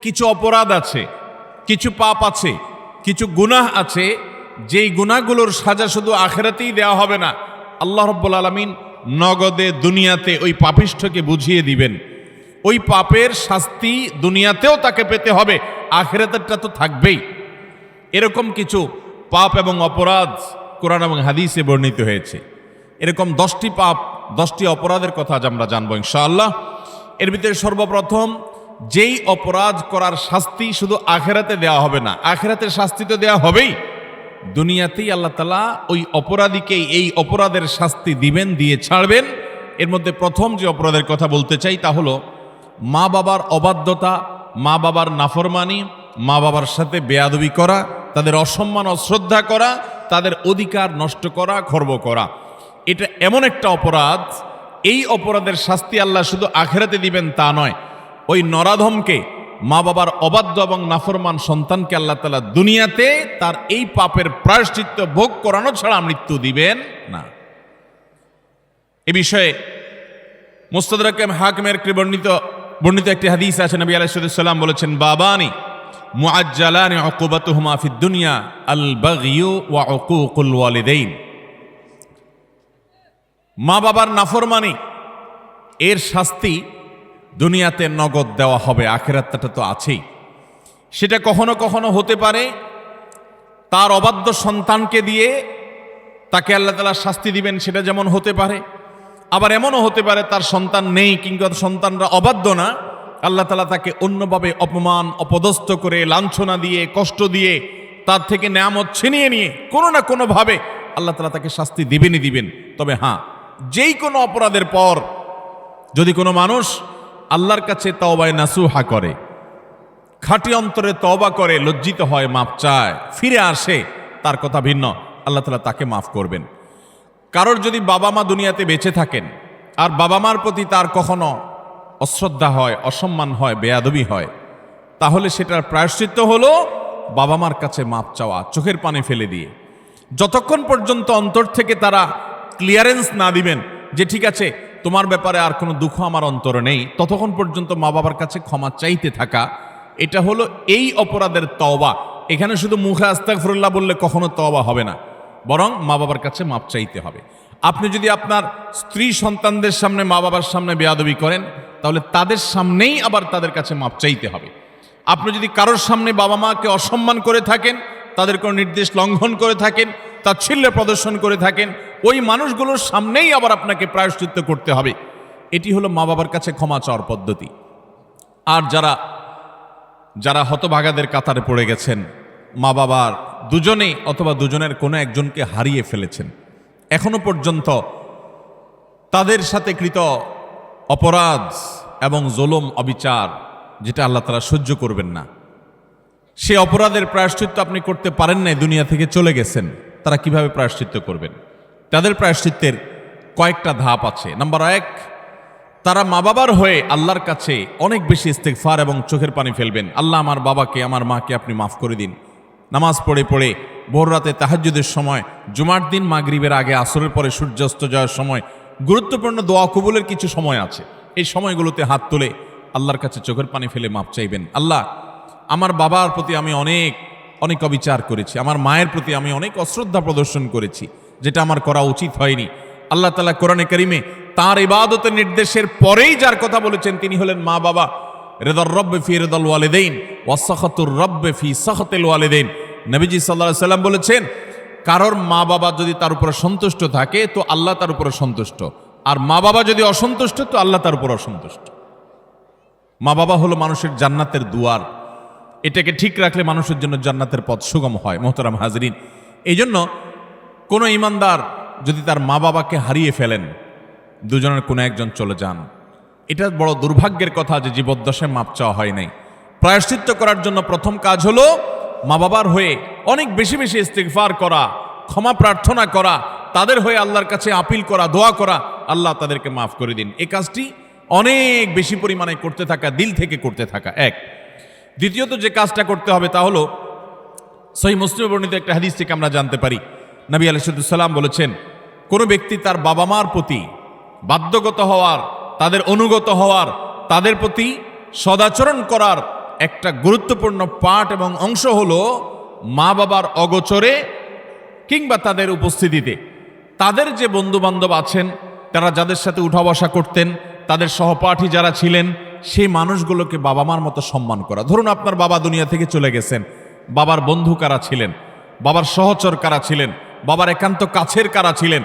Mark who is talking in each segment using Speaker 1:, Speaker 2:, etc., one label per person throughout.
Speaker 1: কিছু অপরাধ আছে, কিছু পাপ আছে, কিছু গুনাহ আছে, যেই গুনাহগুলোর সাজা শুধু আখিরাতেই দেওয়া হবে না, আল্লাহ রাব্বুল আলামিন নগদে দুনিয়াতে ওই পাপিষ্ঠকে বুঝিয়ে দিবেন। ওই পাপের শাস্তি দুনিয়াতেও তাকে পেতে হবে, আখিরাতেরটা তো থাকবেই। এরকম কিছু পাপ এবং অপরাধ কোরআন এবং হাদিসে বর্ণিত হয়েছে। এরকম 10টি পাপ, 10টি অপরাধের কথা আজ আমরা জানবো ইনশাআল্লাহ। এর ভিতরে সর্বপ্রথম, যেই অপরাধ করার শাস্তি শুধু আখিরাতে দেওয়া হবে না, আখিরাতের শাস্তি তো দেওয়া হবেই, দুনিয়াতেই আল্লাহ তাআলা ওই অপরাধীকে এই অপরাধের শাস্তি দিবেন, দিয়ে ছাড়বেন। এর মধ্যে প্রথম যে অপরাধের কথা বলতে চাই তা হলো মা বাবার অবাধ্যতা, মা বাবার নাফরমানি, মা বাবার সাথে বেয়াদবি করা, তাদের অসম্মান অশ্রদ্ধা করা, তাদের অধিকার নষ্ট করা, খর্ব করা। এটা এমন একটা অপরাধ, এই অপরাধের শাস্তি আল্লাহ শুধু আখিরাতে দিবেন তা নয়, ওই নরাধমকে, মা বাবার অবাধ্য এবং নাফরমান সন্তানকে আল্লাহ তাআলা দুনিয়াতে তার এই পাপের প্রায়শ্চিত্ত ভোগ করানো ছাড়া মৃত্যু দিবেন না। এ বিষয়ে মুস্তাদরাক হাকিমের বর্ণিত একটি হাদিস আছে। নবী আলাইহিস সালাম বলেছেন, বাবানি মুআজ্জালানি উকুবাতুহুমা ফিদ দুনিয়া আল বাগয়ু ওয়া উকুকুল ওয়ালিদাইন। মা বাবার নাফরমানি এর শাস্তি দুনিয়াতে নগদ দেওয়া হবে, আখিরাতটা তো আছেই। সেটা কখনো কখনো হতে পারে তার অবাধ্য সন্তানকে দিয়ে তাকে আল্লাহ তাআলা শাস্তি দিবেন, সেটা যেমন হতে পারে। আবার এমনও হতে পারে তার সন্তান নেই কিংবা সন্তানরা অবাধ্য না, আল্লাহ তাআলা তাকে অন্যভাবে অপমান অপদস্থ করে, লাঞ্ছনা দিয়ে, কষ্ট দিয়ে, তার থেকে নেয়ামত ছিনিয়ে নিয়ে কোনো না কোনোভাবে আল্লাহ তাআলা তাকে শাস্তি দিবেনই দিবেন। তবে হ্যাঁ, যেই কোনো অপরাধের পর যদি কোনো মানুষ আল্লাহর কাছে তওবায়ে নাসুহা করে, খাঁটি অন্তরে তওবা করে, লজ্জিত হয়, মাপ চায়, ফিরে আসে, তার কথা ভিন্ন, আল্লাহ তাআলা তাকে মাফ করবেন। কারোর যদি বাবা মা দুনিয়াতে বেঁচে থাকেন আর বাবা মার প্রতি তার কখনো অশ্রদ্ধা হয়, অসম্মান হয়, বেয়াদবি হয়, তাহলে সেটার প্রায়শ্চিত্ত হলো বাবা মার কাছে মাপ চাওয়া, চোখের পানি ফেলে দিয়ে। যতক্ষণ পর্যন্ত অন্তর থেকে তারা ক্লিয়ারেন্স না দিবেন যে ঠিক আছে তোমার ব্যাপারে আর কোনো দুঃখ আমার অন্তরে নেই, ততক্ষণ পর্যন্ত মা বাবার কাছে ক্ষমা চাইতে থাকা, এটা হলো এই অপরাধের তওবা। এখানে শুধু মুখে আস্তাগফিরুল্লাহ বললে কখনো তওবা হবে না, বরং মা বাবার কাছে মাপ চাইতে হবে। আপনি যদি আপনার স্ত্রী সন্তানদের সামনে, মা বাবার সামনে বেয়াদবি করেন, তাহলে তাদের সামনেই আবার তাদের কাছে মাপ চাইতে হবে। আপনি যদি কারোর সামনে বাবা মাকে অসম্মান করে থাকেন, তাদের কোনো নির্দেশ লঙ্ঘন করে থাকেন, তাচ্ছিল্য প্রদর্শন করে থাকেন, ওই মানুষগুলোর সামনেই আবার আপনাকে প্রায়শ্চিত্ত করতে হবে। এটি হলো মা বাবার কাছে ক্ষমা চাওয়ার পদ্ধতি। আর যারা হতভাগাদের কাতারে পড়ে গেছেন, মা বাবার দুজনেই অথবা দুজনের কোনো একজনকে হারিয়ে ফেলেছেন, এখনো পর্যন্ত তাদের সাথে কৃত অপরাধ এবং জুলুম, অবিচার, যেটা আল্লাহ তাআলা সহ্য করবেন না, সে অপরাধের প্রায়শ্চিত্ত আপনি করতে পারেন নাই, দুনিয়া থেকে চলে গেছেন, তারা কিভাবে প্রায়শ্চিত্ত করবেন? তাদের প্রায়শ্চিত্তের কয়েকটা ধাপ আছে। নাম্বার 1, তারা মা বাবার হয়ে আল্লাহর কাছে অনেক বেশি ইস্তেগফার এবং চোখের পানি ফেলবেন। আল্লাহ, আমার বাবাকে, আমার মাকে আপনি মাফ করে দিন। নামাজ পড়ে পড়ে ভোর রাতে তাহাজ্জুদের সময়, জুমার দিন মাগরিবের আগে, আসরের পরে সূর্যাস্ত যাওয়ার সময়, গুরুত্বপূর্ণ দোয়া কবুলের কিছু সময় আছে, এই সময়গুলোতে হাত তুলে আল্লাহর কাছে চোখের পানি ফেলে মাপ চাইবেন। আল্লাহ, আমার বাবার প্রতি আমি অনেক অবিচার করেছি, আমার মায়ের প্রতি আমি অনেক অশ্রদ্ধা প্রদর্শন করেছি, যেটা আমার করা উচিত হয়নি। আল্লাহ তাআলা কোরআনে কারিমে তার ইবাদতের নির্দেশের পরেই যার কথা বলেছেন তিনি হলেন মা বাবা। রিদার রব্বি ফি রিদাল ওয়ালিদাইন ওয়া সাখাতুর রব্বি ফি সাখাতিল ওয়ালিদাইন। নবীজি সাল্লাল্লাহু আলাইহি সাল্লাম বলেছেন, কারোর মা বাবা যদি তার উপরে সন্তুষ্ট থাকে তো আল্লাহ তার উপরে সন্তুষ্ট, আর মা বাবা যদি অসন্তুষ্ট তো আল্লাহ তার উপর অসন্তুষ্ট। মা বাবা হলো মানুষের জান্নাতের দুয়ার, এটাকে ঠিক রাখলে মানুষের জন্য জান্নাতের পথ সুগম হয়। মোহতারাম হাজরিন, এই জন্য কোনো ইমানদার যদি তার মা বাবাকে হারিয়ে ফেলেন, দুজনের কোনো একজন চলে যান, এটা বড় দুর্ভাগ্যের কথা যে জীবদ্দশায় মাপ চাওয়া হয় নাই। প্রায়শ্চিত্ত করার জন্য প্রথম কাজ হলো মা বাবার হয়ে অনেক বেশি বেশি ইস্তিগফার করা, ক্ষমা প্রার্থনা করা, তাদের হয়ে আল্লাহর কাছে আপিল করা, দোয়া করা, আল্লাহ তাদেরকে মাফ করে দিন। এই কাজটি অনেক বেশি পরিমাণে করতে থাকা, দিল থেকে করতে থাকা এক। দ্বিতীয়ত যে কাজটা করতে হবে তা হলো সহিহ মুসলিমে বর্ণিত একটা হাদিস থেকে আমরা জানতে পারি, নবী আলাইহিস সালাম বলেছেন, কোনো ব্যক্তি তার বাবা মার প্রতি বাধ্যগত হওয়ার, তাদের অনুগত হওয়ার, তাদের প্রতি সদাচরণ করার একটা গুরুত্বপূর্ণ পার্ট এবং অংশ হলো মা বাবার অগোচরে কিংবা তাদের উপস্থিতিতে তাদের যে বন্ধু বান্ধব আছেন, তারা যাদের সাথে উঠা বসা করতেন, তাদের সহপাঠী যারা ছিলেন, সেই মানুষগুলোকে বাবা মার মতো সম্মান করা। ধরুন আপনার বাবা দুনিয়া থেকে চলে গেছেন, বাবার বন্ধু কারা ছিলেন, বাবার সহচর কারা ছিলেন, বাবার একান্ত কাছের কারা ছিলেন।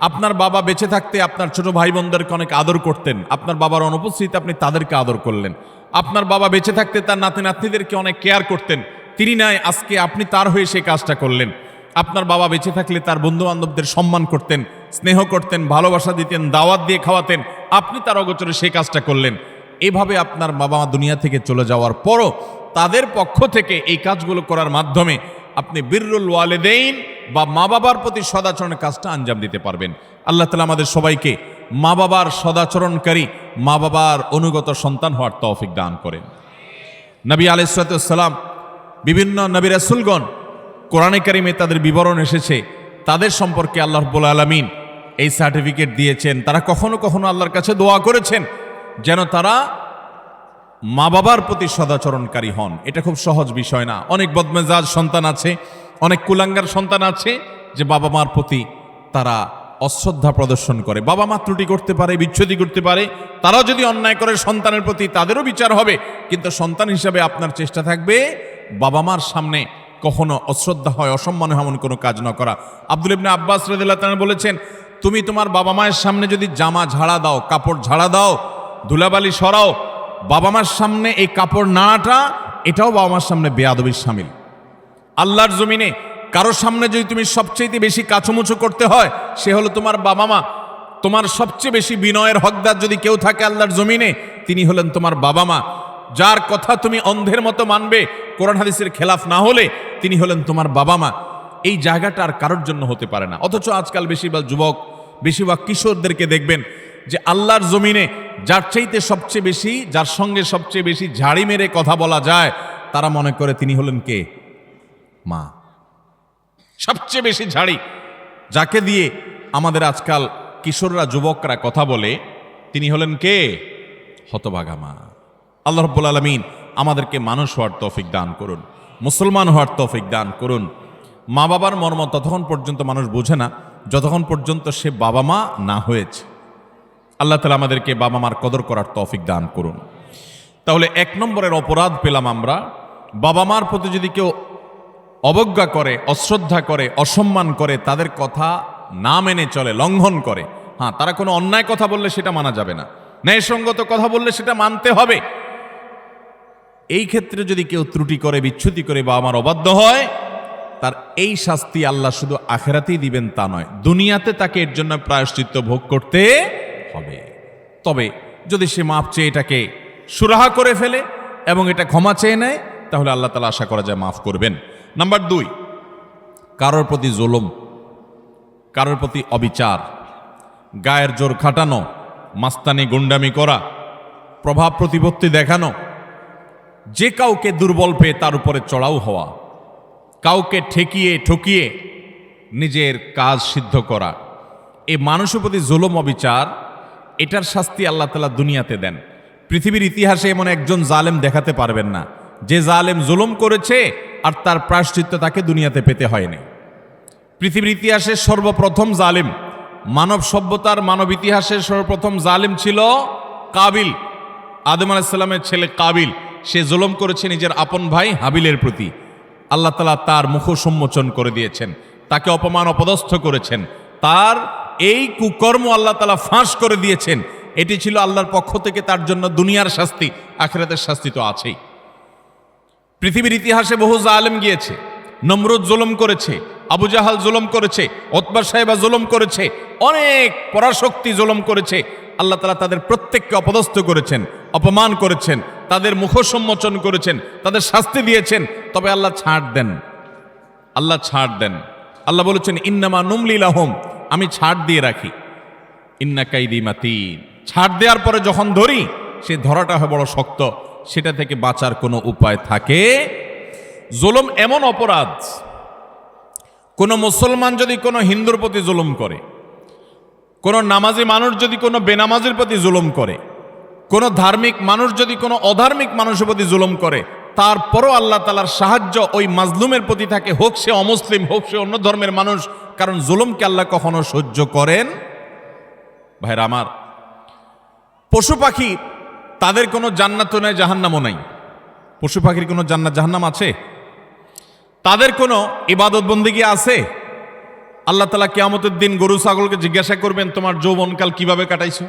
Speaker 1: আপনার বাবা বেঁচে থাকতে আপনার ছোট ভাই বোনদেরকে অনেক আদর করতেন, আপনার বাবার অনুপস্থিতিতে আপনি তাদেরকে আদর করলেন। আপনার বাবা বেঁচে থাকতে তার নাতি নাতনিদেরকে অনেক কেয়ার করতেন, তিনি নাই, আজকে আপনি তার হয়ে সেই কাজটা করলেন। আপনার বাবা বেঁচে থাকলে তার বন্ধু বান্ধবদের সম্মান করতেন, স্নেহ করতেন, ভালোবাসা দিতেন, দাওয়াত দিয়ে খাওয়াতেন, আপনি তার অগোচরে সেই কাজটা করলেন। এভাবে আপনার বাবা মা দুনিয়া থেকে চলে যাওয়ার পরও তাদের পক্ষ থেকে এই কাজগুলো করার মাধ্যমে আপনি বিররুল ওয়ালিদাইন বা মা বাবার প্রতি সদাচরণের কাজটা আঞ্জাম দিতে পারবেন। আল্লাহ তাআলা আমাদের সবাইকে মা বাবার সদাচরণকারী, মা বাবার অনুগত সন্তান হওয়ার তৌফিক দান করেন। নবী আলাইহিস সালাম, বিভিন্ন নবী রাসূলগণ কোরআনে কারিমে তাদের বিবরণ এসেছে, তাদের সম্পর্কে আল্লাহ রাব্বুল আলামিন এই সার্টিফিকেট দিয়েছেন। তারা কখনো কখনো আল্লাহর কাছে দোয়া করেছেন যেন তারা মা বাবার প্রতি সদাচরণকারী হন। এটা খুব সহজ বিষয় না। অনেক বদমেজাজ সন্তান আছে, অনেক কুলাঙ্গার সন্তান আছে যে বাবা মার প্রতি তারা অশ্রদ্ধা প্রদর্শন করে। বাবা মা ত্রুটি করতে পারে, বিচ্ছুতি করতে পারে, তারাও যদি অন্যায় করে সন্তানের প্রতি তাদেরও বিচার হবে, কিন্তু সন্তান হিসাবে আপনার চেষ্টা থাকবে বাবা মার সামনে কখনো অশ্রদ্ধা হয়, অসম্মান হয় এমন কোনো কাজ না করা। আব্দুল ইবনে আব্বাস রাদিয়াল্লাহু তাআলা বলেছেন, তুমি তোমার বাবা মায়ের সামনে যদি জামা ঝাড়া দাও, কাপড় ঝাড়া দাও, ধুলাবালি সরাও, বাবা মার সামনে এই কাপড় নাড়াটা এটাও বাবা মার সামনে বেয়াদবির শামিল। আল্লাহর জমিনে কারোর সামনে যদি তুমি সবচেয়ে বেশি কাচুমুচু করতে হয়, সে হলো তোমার বাবা মা। তোমার সবচেয়ে বেশি বিনয়ের হকদার যদি কেউ থাকে আল্লাহর জমিনে, তিনি হলেন তোমার বাবা মা। যার কথা তুমি অন্ধের মতো মানবে, কোরআন হাদিসের খেলাফ না হলে, তিনি হলেন তোমার বাবা মা। এই জায়গাটা আর কারোর জন্য হতে পারে না। অথচ আজকাল বেশিরভাগ যুবক, বেশিরভাগ কিশোরদেরকে দেখবেন যে আল্লাহর জমিনে যার চাইতে সবচেয়ে বেশি, যার সঙ্গে সবচেয়ে বেশি ঝাড়ি মেরে কথা বলা যায়, তারা মনে করে তিনি হলেন কে? মা। সবচেয়ে বেশি ঝাড়ি যাকে দিয়ে আমাদের আজকাল কিশোররা, যুবকরা কথা বলে, তিনি হলেন কে? হতভাগা মা। আল্লাহ রাব্বুল আলামিন আমাদেরকে মানুষ হওয়ার তৌফিক দান করুন, মুসলমান হওয়ার তৌফিক দান করুন। মা বাবার মর্ম ততক্ষণ পর্যন্ত মানুষ বোঝে না যতক্ষণ পর্যন্ত সে বাবা মা না হয়েছে। আল্লাহ তাআলা আমাদেরকে বাবা মার কদর করার তৌফিক দান করুন। তাহলে এক নম্বরের অপরাধ পেলাম আমরা, বাবা মার প্রতি যদি কেউ অবজ্ঞা করে, অশ্রদ্ধা করে, অসম্মান করে, তাদের কথা না মেনে চলে, লঙ্ঘন করে। হ্যাঁ, তারা কোনো অন্যায় কথা বললে সেটা মানা যাবে না, ন্যায়সঙ্গত কথা বললে সেটা মানতে হবে। এই ক্ষেত্রে যদি কেউ ত্রুটি করে, বিচ্যুতি করে, বাবা মার অবাধ্য হয়, তার এই শাস্তি আল্লাহ শুধু আখিরাতেই দিবেন তা নয়, দুনিয়াতে তাকে এর জন্য প্রায়শ্চিত্ত ভোগ করতে হবে। তবে যদি সে মাপ চেয়ে এটাকে সুরাহা করে ফেলে এবং এটা ক্ষমা চেয়ে নেয়, তাহলে আল্লাহ তাআলা আশা করা যায় মাফ করবেন। নাম্বার 2, কারোর প্রতি জুলুম, কারোর প্রতি অবিচার, গায়ের জোর খাটানো, মাস্তানি গুন্ডামি করা, প্রভাব প্রতিপত্তি দেখানো, যে কাউকে দুর্বল পেয়ে তার উপরে চড়াও হওয়া, কাউকে ঠেকিয়ে ঠকিয়ে নিজের কাজ সিদ্ধ করা, এই মানুষের প্রতি জুলুম, অবিচার, এটার শাস্তি আল্লাহ তাআলা দুনিয়াতে দেন। পৃথিবীর ইতিহাসে এমন একজন জালেম দেখাতে পারবেন না যে জালেম জুলুম করেছে আর তার প্রায়শ্চিত্ত তাকে দুনিয়াতে পেতে হয়নি। পৃথিবীর ইতিহাসে সর্বপ্রথম জালেম, মানব সভ্যতার, মানব ইতিহাসের সর্বপ্রথম জালেম ছিল কাবিল, আদম আলাইহিস সালামের ছেলে কাবিল। সে জুলুম করেছে নিজের আপন ভাই হাবিলের প্রতি। আল্লাহ তাআলা তার মুখ সম্মোচন করে দিয়েছেন, তাকে অপমান অপদস্থ করেছেন, তার এই কুকর্ম আল্লাহ তাআলা ফাঁস করে দিয়েছেন। এটি ছিল আল্লাহর পক্ষ থেকে তার জন্য দুনিয়ার শাস্তি, আখিরাতের শাস্তি তো আছেই। পৃথিবীর ইতিহাসে বহু জালেম গিয়েছে, নমরুদ জুলুম করেছে, আবু জাহাল জুলুম করেছে, উতবা সাহেবা জুলুম করেছে, অনেক পরাশক্তি জুলুম করেছে। আল্লাহ তাআলা তাদের প্রত্যেককে অপদস্থ করেছেন, অপমান করেছেন, তাদের মুখ সম্মোচন করেছেন, তাদের শাস্তি দিয়েছেন। তবে আল্লাহ ছাড় দেন, আল্লাহ ছাড় দেন। আল্লাহ বলেছেন, ইন্নামা নুমলি লাহুম, আমি ছাড় দিয়ে রাখি, ইন্না কাইদি মাতিন। ছাড় দেওয়ার পরে যখন ধরি, সে ধরাটা হয় বড় শক্ত, সেটা থেকে বাঁচার কোনো উপায় থাকে। জুলুম এমন অপরাধ, কোনো মুসলমান যদি কোনো হিন্দুর প্রতি জুলুম করে, কোনো নামাজি মানুষ যদি কোনো বেনামাজির প্রতি জুলুম করে, কোনো ধার্মিক মানুষ যদি কোনো অধার্মিক মানুষের প্রতি জুলুম করে, তারপরও আল্লাহ তাআলার সাহায্য ওই মাজলুমের প্রতি থাকে, হোক সে অমুসলিম, হোক সে অন্য ধর্মের মানুষ, কারণ জুলুমকে আল্লাহ কখনো সহ্য করেন। ভাইরা আমার, পশু পাখি তাদের কোনো জান্নাতও নাই, জাহান্নামও নাই। পশু পাখির কোনো জান্নাত জাহান্নাম আছে? তাদের কোনো ইবাদত বন্দেগী আছে? আল্লাহ তাআলা কিয়ামতের দিন গরু ছাগলকে জিজ্ঞাসা করবেন, তোমার যৌবনকাল কিভাবে কাটাইছো?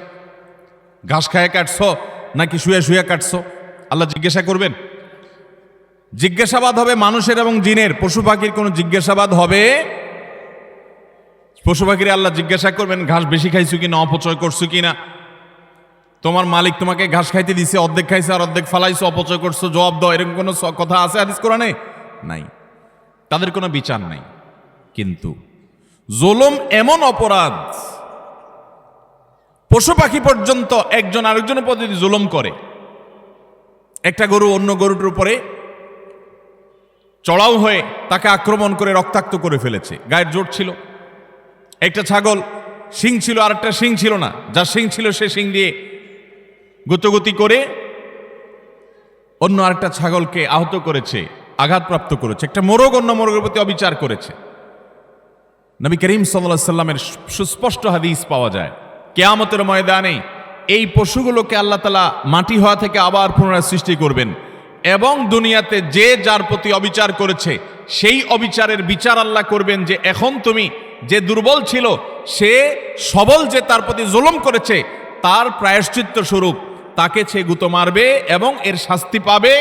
Speaker 1: ঘাস খায় কাটছো নাকি শুয়ে শুয়ে কাটছো? আল্লাহ জিজ্ঞাসা করবেন। জিজ্ঞাসাবাদ হবে মানুষের এবং জিনের। পশু পাখির কোনো জিজ্ঞাসাবাদ হবে? পশু পাখির আল্লাহ জিজ্ঞাসা করবেন, ঘাস বেশি খাইছো কিনা, অপচয় করছো কিনা? তোমার মালিক তোমাকে ঘাস খাইতে দিছে, অর্ধেক খাইছে আর অর্ধেক ফালাইছো, অপচয় করছো, জবাব দাও। এরকম কোনো কথা আছে হাদিস কোরআনে? নাই। তাদের কোনো বিচার নাই। কিন্তু জুলুম এমন অপরাধ, পশু পাখি পর্যন্ত একজন আরেকজনের উপর যদি জুলুম করে, একটা গরু অন্য গরুটার উপরে চড়াও হয়ে তাকে আক্রমণ করে রক্তাক্ত করে ফেলেছে, গায়ের জোর ছিল। একটা ছাগল শিং ছিল আর একটা শিং ছিল না, যার শিং ছিল সে শিং দিয়ে গুতগুতি করে অন্য আরেকটা ছাগলকে আহত করেছে, আঘাতপ্রাপ্ত করেছে। একটা মোরগ অন্য মোরগের প্রতি অবিচার করেছে। নবী করিম সাল্লাল্লাহু আলাইহি সাল্লামের সুস্পষ্ট হাদিস পাওয়া যায়, কিয়ামতের ময়দানে এই পশুগুলোকে আল্লাহ তাআলা মাটি হওয়া থেকে আবার পুনরায় সৃষ্টি করবেন এবং দুনিয়াতে যে যার প্রতি অবিচার করেছে সেই অবিচারের বিচার আল্লাহ করবেন, যে এখন তুমি যে দুর্বল ছিল সে সবল যে তার প্রতি জুলুম করেছে তার প্রায়শ্চিত্ত স্বরূপ তাকে সে গুঁতো মারবে এবং এর শাস্তি পাবে।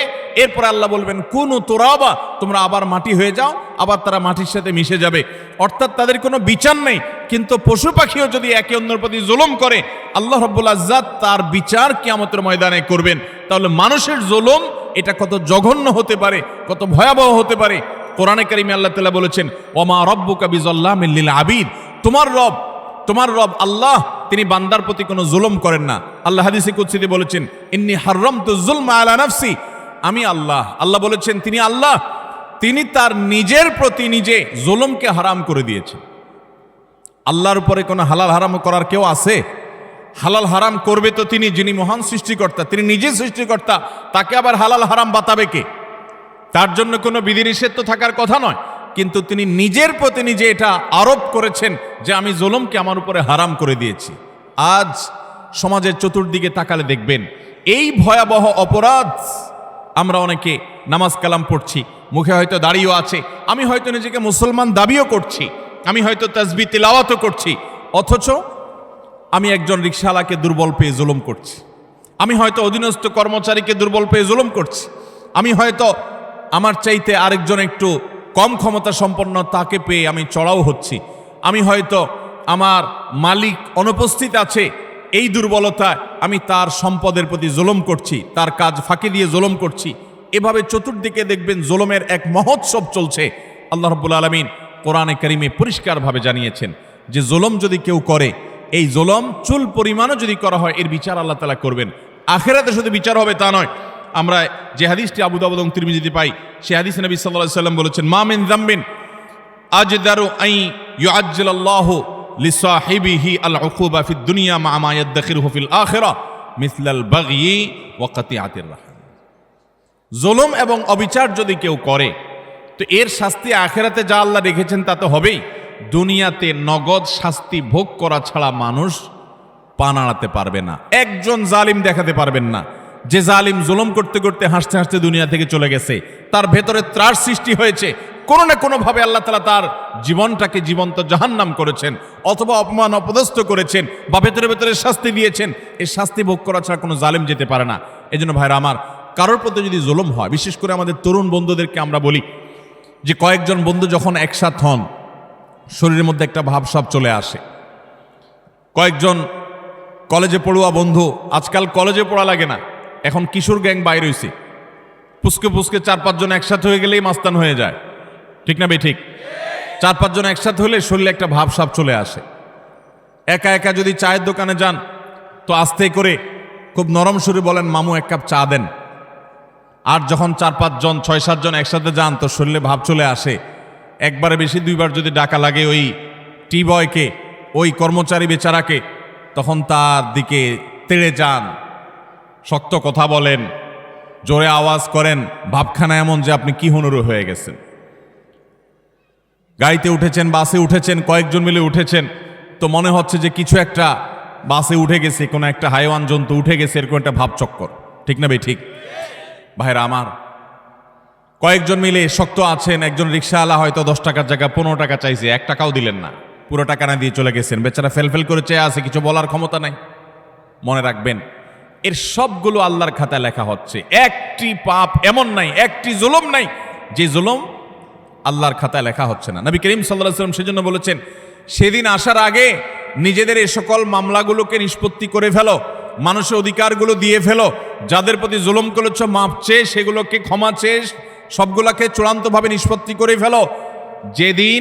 Speaker 1: এরপর আল্লাহ বলবেন, কুনু তুরাবা, তোমরা আবার মাটি হয়ে যাও, আবার তারা মাটির সাথে মিশে যাবে। অর্থাৎ তাদের কোনো বিচার নেই। কিন্তু পশু পাখিও যদি একে অন্যের প্রতি জুলুম করে, আল্লাহ রাব্বুল ইজ্জত তার বিচার কিয়ামতের ময়দানে করবেন। তাহলে মানুষের জুলুম এটা কত জঘন্য হতে পারে, কত ভয়াবহ হতে পারে। কোরআনে কারিমে আল্লাহ তাআলা বলেছেন, ওমা রব্বুকা বিযাল্লামিল লিল আবিদ, তোমার রব আল্লাহ তিনি বান্দার প্রতি কোনো জুলুম করেন না। আল্লাহ হাদিসে কুদসিতে বলেছেন, ইন্নী হাররামতু যুলমা আলা নাফসি, আমি আল্লাহ বলেছেন তিনি আল্লাহ, তিনি তার নিজের প্রতি নিজে জুলুমকে হারাম করে দিয়েছেন। আল্লাহর উপরে কোনো হালাল হারাম করার কেউ আছে? হালাল হারাম করবে তো তিনি, যিনি মহান সৃষ্টিকর্তা, তিনি নিজে সৃষ্টিকর্তা, তাকে আবার হালাল হারাম বাতাবে কে? তার জন্য কোনো বিধিনিষেধ তো থাকার কথা নয়, কিন্তু তিনি নিজের প্রতি নিজে এটা আরোপ করেছেন যে আমি জুলুমকে আমার উপরে হারাম করে দিয়েছি। আজ সমাজের চতুর্দিকে তাকালে দেখবেন এই ভয়াবহ অপরাধ। আমরা অনেকে নামাজ কালাম পড়ছি, মুখে হয়তো দাড়িও আছে, আমি হয়তো নিজেকে মুসলমান দাবিও করছি, আমি হয়তো তাসবিহ তিলাওয়াতও করছি, অথচ আমি একজন রিকশাওয়ালাকে দুর্বল পেয়ে জুলুম করছি, আমি হয়তো অধীনস্থ কর্মচারীকে দুর্বল পেয়ে জুলুম করছি, আমি হয়তো আমার চাইতে আরেকজন একটু কম ক্ষমতা সম্পন্ন তাকে পেয়ে আমি চড়াও হচ্ছি, আমি হয়তো আমার মালিক অনুপস্থিত আছে এই দুর্বলতায় আমি তার সম্পদের প্রতি জুলুম করছি, তার কাজ ফাঁকি দিয়ে জুলুম করছি। এভাবে চতুর্দিকে দেখবেন জুলুমের এক মহোৎসব চলছে। আল্লাহ রাব্বুল আলামিন কোরআনে কারিমে পরিষ্কারভাবে জানিয়েছেন যে জুলুম যদি কেউ করে, এই জুলুম চুল পরিমাণও যদি করা হয় এর বিচার আল্লাহ তাআলা করবেন। আখিরাতে শুধু বিচার হবে তা নয়, আমরা যে হাদিসটি আবু দাউদ এবং তিরমিজিতে পাই, সেই হাদিসে নবী সাল্লাল্লাহু আলাইহি ওয়াসাল্লাম বলেছেন, মা মিন যামবিন আজদারু আই ইউআজ্জিলাল্লাহু লিসাহিবিহি আল উকুবা ফিদ দুনিয়া মা মা ইয়াদখিরুহু ফিল আখিরাহ মিসলাল বাগয়ি ওয়া কাতিআতির রাহম। জুলুম এবং অবিচার যদি কেউ করে তো এর শাস্তি আখিরাতে যা আল্লাহ রেখেছেন তা তো হবেই, দুনিয়াতে নগদ শাস্তি ভোগ করা ছাড়া মানুষ পা নাড়াতে পারবে না। একজন জালিম দেখাতে পারবেন না যে জালিম জুলুম করতে করতে হাসতে হাসতে দুনিয়া থেকে চলে গেছে, তার ভেতরে ত্রাস সৃষ্টি হয়েছে, কোনো না কোনো ভাবে আল্লাহ তাআলা তার জীবনটাকে জীবন্ত জাহান্নাম করেছেন, অথবা অপমান অপদস্থ করেছেন, বা ভেতরে ভেতরে শাস্তি দিয়েছেন। এই শাস্তি ভোগ করা ছাড়া কোনো জালিম যেতে পারে না। এজন্য ভাইরা আমার, কারোর প্রতি যদি জুলুম হয়, বিশেষ করে আমাদের তরুণ বন্ধুদেরকে আমরা বলি যে কয়েকজন বন্ধু যখন একসাথ হন শরীরের মধ্যে একটা ভাবসাব চলে আসে। কয়েকজন কলেজে পড়ুয়া বন্ধু, আজকাল কলেজে পড়া লাগে না, এখন কিশোর গ্যাং বাইর হয়েছে, পুস্কে পুস্কে 4-5 জন একসাথে হয়ে গেলেই মাস্তান হয়ে যায়, ঠিক না বে ঠিক? 4-5 জন একসাথে হলে শরীরে একটা ভাবসাব চলে আসে। একা একা যদি চায়ের দোকানে যান তো আস্তে করে খুব নরম সুরে বলেন, মামু 1 কাপ চা দেন। আর যখন 4-5 জন 6-7 জন একসাথে যান তো শরীরে ভাব চলে আসে। একবারে বেশি 2বার যদি ডাকা লাগে ওই টি বয়কে, ওই কর্মচারী বেচারাকে, তখন তার দিকে তেড়ে যান, শক্ত কথা বলেন, জোরে আওয়াজ করেন, ভাবখানা এমন যে আপনি কি হুনুরু হয়ে গেছেন। গাড়িতে উঠেছেন, বাসে উঠেছেন, কয়েকজন মিলে উঠেছেন, তো মনে হচ্ছে যে কিছু একটা বাসে উঠে গেছে, কোনো একটা হাইওয়ান জন্তু উঠে গেছে, এরকম একটা ভাবচক্কর, ঠিক না ভাই? ঠিক ভাইরা আমার, কয়েকজন মিলে শক্ত আছেন, একজন রিক্সাওয়ালা হয়তো 10 টাকার জায়গায় 15 টাকা চাইছে, 1 টাকাও দিলেন না, পুরো টাকা না দিয়ে চলে গেছেন, বেচারা ফেল করে চেয়ে আছে, কিছু বলার ক্ষমতা নাই। মনে রাখবেন, এর সবগুলো আল্লাহর খাতায় লেখা হচ্ছে। একটি পাপ এমন নাই, একটি জুলুম নাই যে জুলুম আল্লাহর খাতায় লেখা হচ্ছে না। নবী করিম সাল্লাল্লাহু আলাইহি ওয়াসাল্লাম সেজন্য বলেছেন, সেদিন আসার আগে নিজেদের এই সকল মামলাগুলোকে নিষ্পত্তি করে ফেলো, মানুষের অধিকারগুলো দিয়ে ফেলো, যাদের প্রতি জুলুম করেছ মাপ চেয়ে সেগুলোকে ক্ষমা চেয়ে সবগুলোকে চূড়ান্তভাবে নিষ্পত্তি করে ফেলো। যেদিন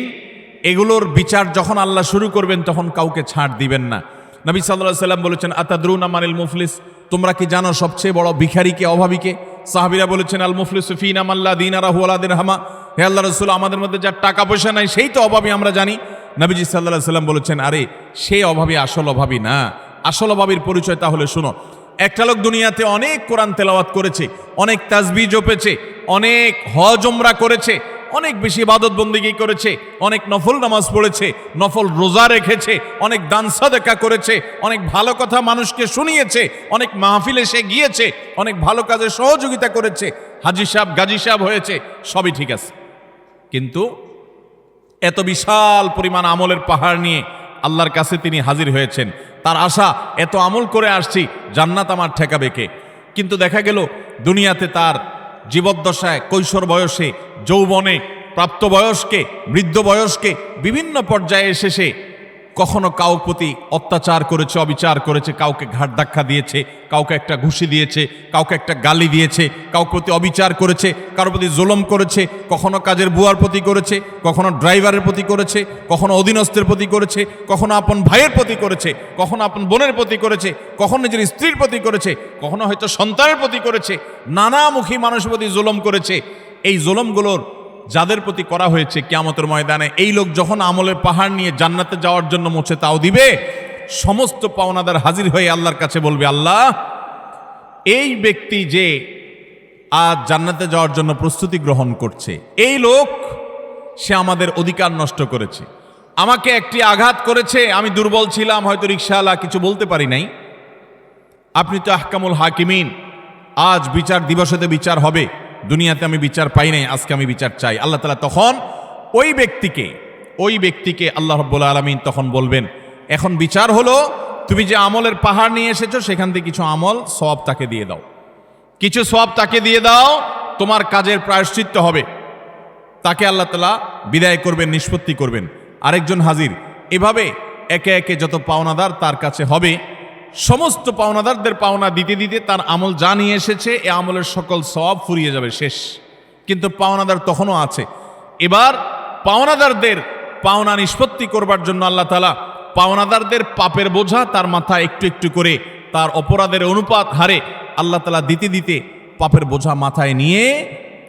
Speaker 1: এগুলোর বিচার যখন আল্লাহ শুরু করবেন তখন কাউকে ছাড় দিবেন না। নবী সাল্লাল্লাহু আলাইহি ওয়াসাল্লাম বলেছেন, আতাদরুনা মানিল মুফলিস, তোমরা কি জানো সবচেয়ে বড় ভিখারিকে, অভাবীকে? সাহাবীরা বলেছেন, আল মুফলিসু ফিনা মান লা দিনারাহু ওয়া লা দিরহামা, হে আল্লাহর রাসূল, আমাদের মধ্যে যার টাকা পয়সা নাই সেই তো অভাবী, আমরা জানি। নবীজি সাল্লাল্লাহু আলাইহি ওয়াসাল্লাম বলেছেন, আরে সেই অভাবী আসল অভাবী না, আসল অভাবীর পরিচয় তাহলে শুনো। একটা লোক দুনিয়াতে অনেক কোরআন তেলাওয়াত করেছে, অনেক তাসবিহ জপেছে, অনেক হজ উমরা করেছে, অনেক বেশি ইবাদত বন্দেগী করেছে, অনেক নফল নামাজ পড়েছে, নফল রোজা রেখেছে, অনেক দান সাদাকা করেছে, অনেক ভালো কথা মানুষকে শুনিয়েছে, অনেক মাহফিলে সে গিয়েছে, অনেক ভালো কাজে সহযোগিতা করেছে, হাজী সাহেব গাজী সাহেব হয়েছে, সবই ঠিক আছে। কিন্তু এত বিশাল পরিমাণ আমলের পাহাড় নিয়ে আল্লাহর কাছে তিনি হাজির হয়েছেন, তার আশা এত আমল করে আসছি, জান্নাত আমার ঠেকাবে কে? কিন্তু দেখা গেল দুনিয়াতে তার জীবদ্দশায়, কৈশোর বয়সে, যৌবনে, প্রাপ্তবয়স্কে, বৃদ্ধ বয়স্কে, বিভিন্ন পর্যায়ে এসে সে কখনো কাউর প্রতি অত্যাচার করেছে, অবিচার করেছে, কাউকে ঘাট ধাক্কা দিয়েছে, কাউকে একটা ঘুষি দিয়েছে, কাউকে একটা গালি দিয়েছে, কাউর প্রতি অবিচার করেছে, কারোর প্রতি জুলুম করেছে, কখনো কাজের বুয়ার প্রতি করেছে, কখনো ড্রাইভারের প্রতি করেছে, কখনো অধীনস্থের প্রতি করেছে, কখনো আপন ভাইয়ের প্রতি করেছে, কখনো আপন বোনের প্রতি করেছে, কখনো নিজের স্ত্রীর প্রতি করেছে, কখনো হয়তো সন্তানের প্রতি করেছে, নানামুখী মানুষের প্রতি জুলুম করেছে। এই জুলুমগুলোর যাদের প্রতি করা হয়েছে, কিয়ামতের ময়দানে এই লোক যখন আমলের পাহাড় নিয়ে জান্নাতে যাওয়ার জন্য মুছে তাও দিবে, সমস্ত পাওনাদার হাজির হয়ে আল্লাহর কাছে বলবে, আল্লাহ, এই ব্যক্তি যে আজ জান্নাতে যাওয়ার জন্য প্রস্তুতি গ্রহণ করছে, এই লোক সে আমাদের অধিকার নষ্ট করেছে, আমাকে একটি আঘাত করেছে, আমি দুর্বল ছিলাম, হয়তো রিকশাওয়ালা, কিছু বলতে পারি নাই, আপনি তো আহকামুল হাকিমিন, আজ বিচার দিবসেতে বিচার হবে, দুনিয়াতে আমি বিচার পাই নাই, আজকে আমি বিচার চাই। আল্লাহ তাআলা তখন ওই ব্যক্তিকে আল্লাহ রাব্বুল আলামিন তখন বলবেন, এখন বিচার হলো, তুমি যে আমলের পাহাড় নিয়ে এসেছো সেখান থেকে কিছু আমল সওয়াব তাকে দিয়ে দাও, কিছু সওয়াব তাকে দিয়ে দাও, তোমার কাজের প্রায়শ্চিত্ত হবে। তাকে আল্লাহ তাআলা বিদায় করবেন, নিষ্পত্তি করবেন। আরেকজন হাজির, এভাবে একে একে যত পাওনাদার তার কাছে হবে, সমস্ত পাওনাদারদের পাওনা দিতে দিতে তার আমল যা নিয়ে এসেছে এ আমলের সকল সওয়াব ফুরিয়ে যাবে, শেষ। কিন্তু পাওনাদার তখনও আছে। এবার পাওনাদারদের পাওনা নিষ্পত্তি করবার জন্য আল্লাহ তাআলা পাওনাদারদের পাপের বোঝা তার মাথায় একটু একটু করে, তার অপরাধের অনুপাত হারে আল্লাহ তাআলা দিতে দিতে পাপের বোঝা মাথায় নিয়ে,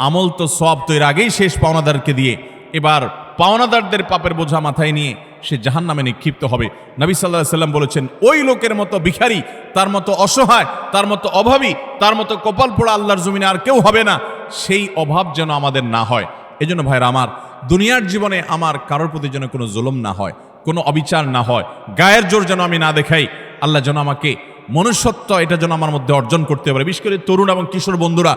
Speaker 1: আমল তো সওয়াব তো এর আগেই শেষ পাওনাদারকে দিয়ে, এবার পাওনাদারদের পাপের বোঝা মাথায় নিয়ে সে জাহান্নামে নিক্ষিপ্ত হবে। নবী সাল্লাল্লাহু আলাইহি ওয়াসাল্লাম বলেছেন, ওই লোকের মতো ভিখারি, তার মতো অসহায়, তার মতো অভাবী, তার মতো কপাল পোড়া আল্লাহর জমিনে আর কেউ হবে না। সেই অভাব যেন আমাদের না হয়। এজন্য ভাইরা আমার, দুনিয়ার জীবনে আমার কারোর প্রতি যেন কোনো জুলুম না হয়, কোনো অবিচার না হয়, গায়ের জোর যেন আমি না দেখাই। আল্লাহ যেন আমাকে মনুষ্যত্ব, এটা যেন আমার মধ্যে অর্জন করতে পারে। বিশেষ করে তরুণ এবং কিশোর বন্ধুরা,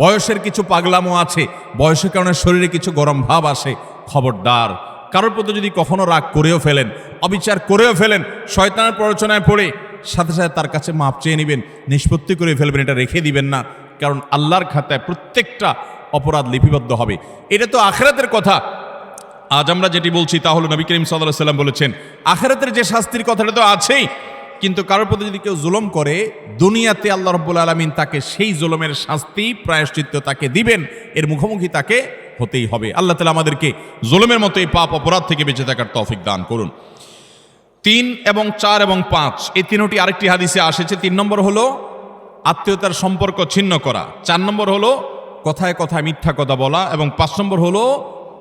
Speaker 1: বয়সের কিছু পাগলামো আছে, বয়সের কারণে শরীরে কিছু গরম ভাব আসে, খবরদার, কারোর প্রতি যদি কখনো রাগ করেও ফেলেন, অবিচার করেও ফেলেন, শয়তানের প্ররোচনায় পড়ে সাথে সাথে তার কাছে মাপ চেয়ে নেবেন, নিষ্পত্তি করে ফেলবেন, এটা রেখে দিবেন না। কারণ আল্লাহর খাতায় প্রত্যেকটা অপরাধ লিপিবদ্ধ হবে। এটা তো আখিরাতের কথা। আজ আমরা যেটি বলছি তা হলো, নবী করিম সাল্লাল্লাহু আলাইহি ওয়াসাল্লাম বলেছেন, আখিরাতের যে শাস্তির কথাটা তো আছেই, কিন্তু কারোর প্রতি যদি কেউ জুলুম করে, দুনিয়াতে আল্লাহ রাব্বুল আলামিন তাকে সেই জুলুমের শাস্তি, প্রায়শ্চিত্ত তাকে দিবেন, এর মুখোমুখি তাকে হতেই হবে। আল্লাহ তাআলা আমাদেরকে জুলুমের মতো এই পাপ অপরাধ থেকে বেঁচে থাকার তৌফিক দান করুন। 3 এবং 4 এবং 5 এই তিনটি আরেকটি হাদিসে আসেছে। 3 নম্বর হলো আত্মীয়তার সম্পর্ক ছিন্ন করা, 4 নম্বর হলো কথায় কথায় মিথ্যা কথা বলা, এবং 5 নম্বর হলো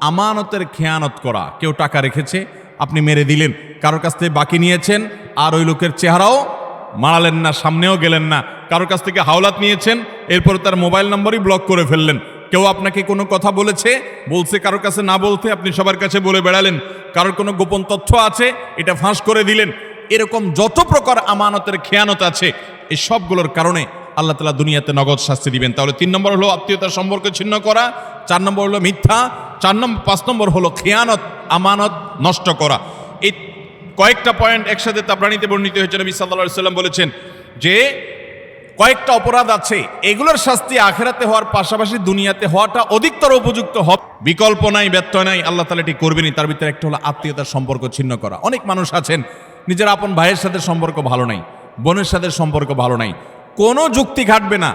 Speaker 1: আমানতের খেয়ানত করা। কেউ টাকা রেখেছে, আপনি মেরে দিলেন, কারোর কাছ থেকে বাকি নিয়েছেন, আর ওই লোকের চেহারাও মারালেন না, সামনেও গেলেন না, কারোর কাছ থেকে হাওলাত নিয়েছেন, এরপরে তার মোবাইল নম্বরই ব্লক করে ফেললেন। কেউ আপনাকে কোনো কথা বলছে কারোর কাছে না বলতে আপনি সবার কাছে বলে বেড়ালেন, কারোর কোনো গোপন তথ্য আছে এটা ফাঁস করে দিলেন। এরকম যত প্রকার আমানতের খেয়ানত আছে এই সবগুলোর কারণে আল্লাহ তাআলা দুনিয়াতে নগদ শাস্তি দিবেন। তাহলে 3 নম্বর হলো আত্মীয়তার সম্পর্ক ছিন্ন করা, 4 নম্বর হলো মিথ্যা, 5 নম্বর হলো খেয়ানত, আমানত নষ্ট করা। এই কয়েকটা পয়েন্ট একসাথে তাবরানীতে বর্ণিত হয়েছে। নবী সাল্লাল্লাহু আলাইহি সাল্লাম বলেছেন যে কয়েকটা অপরাধ আছে, এগুলোর শাস্তি আখিরাতে হওয়ার পাশাপাশি দুনিয়াতে হওয়াটা অধিকতর উপযুক্ত হবে, বিকল্প নাই, ব্যত্যয় নাই, আল্লাহ তাআলা এটি করবেনই। তার ভিতরে একটা হলো আত্মীয়তার সম্পর্ক ছিন্ন করা। অনেক মানুষ আছেন নিজের আপন ভাইয়ের সাথে সম্পর্ক ভালো নাই, বোনের সাথে সম্পর্ক ভালো নাই, কোনো যুক্তি খাটবে না।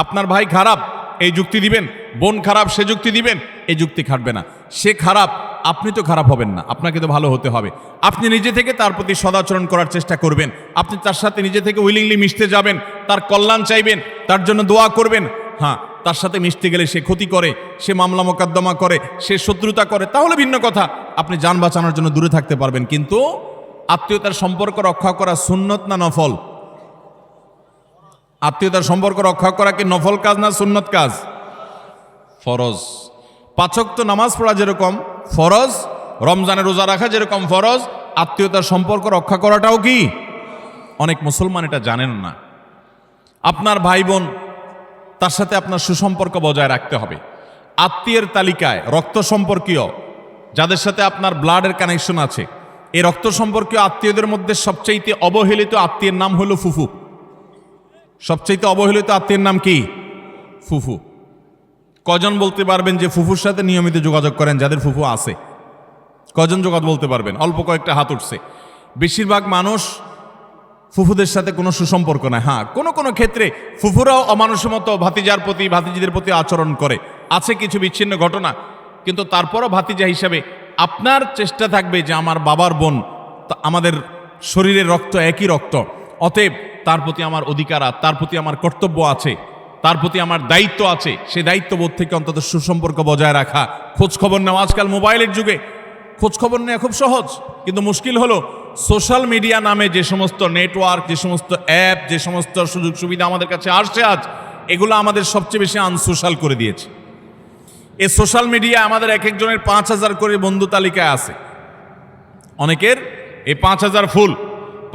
Speaker 1: আপনার ভাই খারাপ এই যুক্তি দিবেন, বোন খারাপ সে যুক্তি দিবেন, এই যুক্তি খাটবে না। সে খারাপ, আপনি তো খারাপ হবেন না, আপনাকে তো ভালো হতে হবে। আপনি নিজে থেকে তার প্রতি সদাচরণ করার চেষ্টা করবেন, আপনি তার সাথে নিজে থেকে উইলিংলি মিশতে যাবেন, তার কল্যাণ চাইবেন, তার জন্য দোয়া করবেন। হ্যাঁ, তার সাথে মিশতে গেলে সে ক্ষতি করে, সে মামলা মোকদ্দমা করে, সে শত্রুতা করে, তাহলে ভিন্ন কথা, আপনি যান বাঁচানোর জন্য দূরে থাকতে পারবেন। কিন্তু আত্মীয়তার সম্পর্ক রক্ষা করা সুন্নত না নফল? আত্মীয়তার সম্পর্ক রক্ষা করা কি নফল কাজ না সুন্নত কাজ? ফরজ। 5 ওয়াক্ত নামাজ পড়া যেরকম ফরজ, রমজানে রোজা রাখা যেরকম ফরজ, আত্মীয়তার সম্পর্ক রক্ষা করাটাও কি? অনেক মুসলমান এটা জানেন না। আপনার ভাই বোন, তার সাথে আপনার সুসম্পর্ক বজায় রাখতে হবে। আত্মীয়ের তালিকায় রক্ত সম্পর্কীয় যাদের সাথে আপনার ব্লাডের কানেকশন আছে, এই রক্ত সম্পর্কীয় আত্মীয়দের মধ্যে সবচাইতে অবহেলিত আত্মীয়ের নাম হলো ফুফু। সবচাইতে অবহেলিত আত্মীয়ের নাম কি? ফুফু। কজন বলতে পারবেন যে ফুফুর সাথে নিয়মিত যোগাযোগ করেন, যাদের ফুফু আছে? কজন যোগাযোগ বলতে পারবেন? অল্প কয়েকটা হাত উঠছে। বেশিরভাগ মানুষ ফুফুদের সাথে কোনো সুসম্পর্ক নাই। হ্যাঁ, কোনো কোনো ক্ষেত্রে ফুফুরাও অমানুষের মতো ভাতিজার প্রতি, ভাতিজিদের প্রতি আচরণ করে, আছে কিছু বিচ্ছিন্ন ঘটনা, কিন্তু তারপরও ভাতিজা হিসাবে আপনার চেষ্টা থাকবে যে আমার বাবার বোন, আমাদের শরীরের রক্ত একই রক্ত, অতএব তার প্রতি আমার অধিকার, তার প্রতি আমার কর্তব্য আছে, তার প্রতি আমার দায়িত্ব আছে। সেই দায়িত্ববোধ থেকে অন্তত সুসম্পর্ক বজায় রাখা, খোঁজখবর নেওয়া। আজকাল মোবাইলের যুগে খোঁজখবর নেওয়া খুব সহজ, কিন্তু মুশকিল হলো সোশ্যাল মিডিয়া নামে যে সমস্ত নেটওয়ার্ক, যে সমস্ত অ্যাপ, যে সমস্ত সুযোগ সুবিধা আমাদের কাছে আসছে আজ, এগুলো আমাদের সবচেয়ে বেশি আনসোশ্যাল করে দিয়েছে। এই সোশ্যাল মিডিয়া আমাদের এক একজনের 5000 করে বন্ধু তালিকায় আছে। অনেকের এই 5000 ফুল।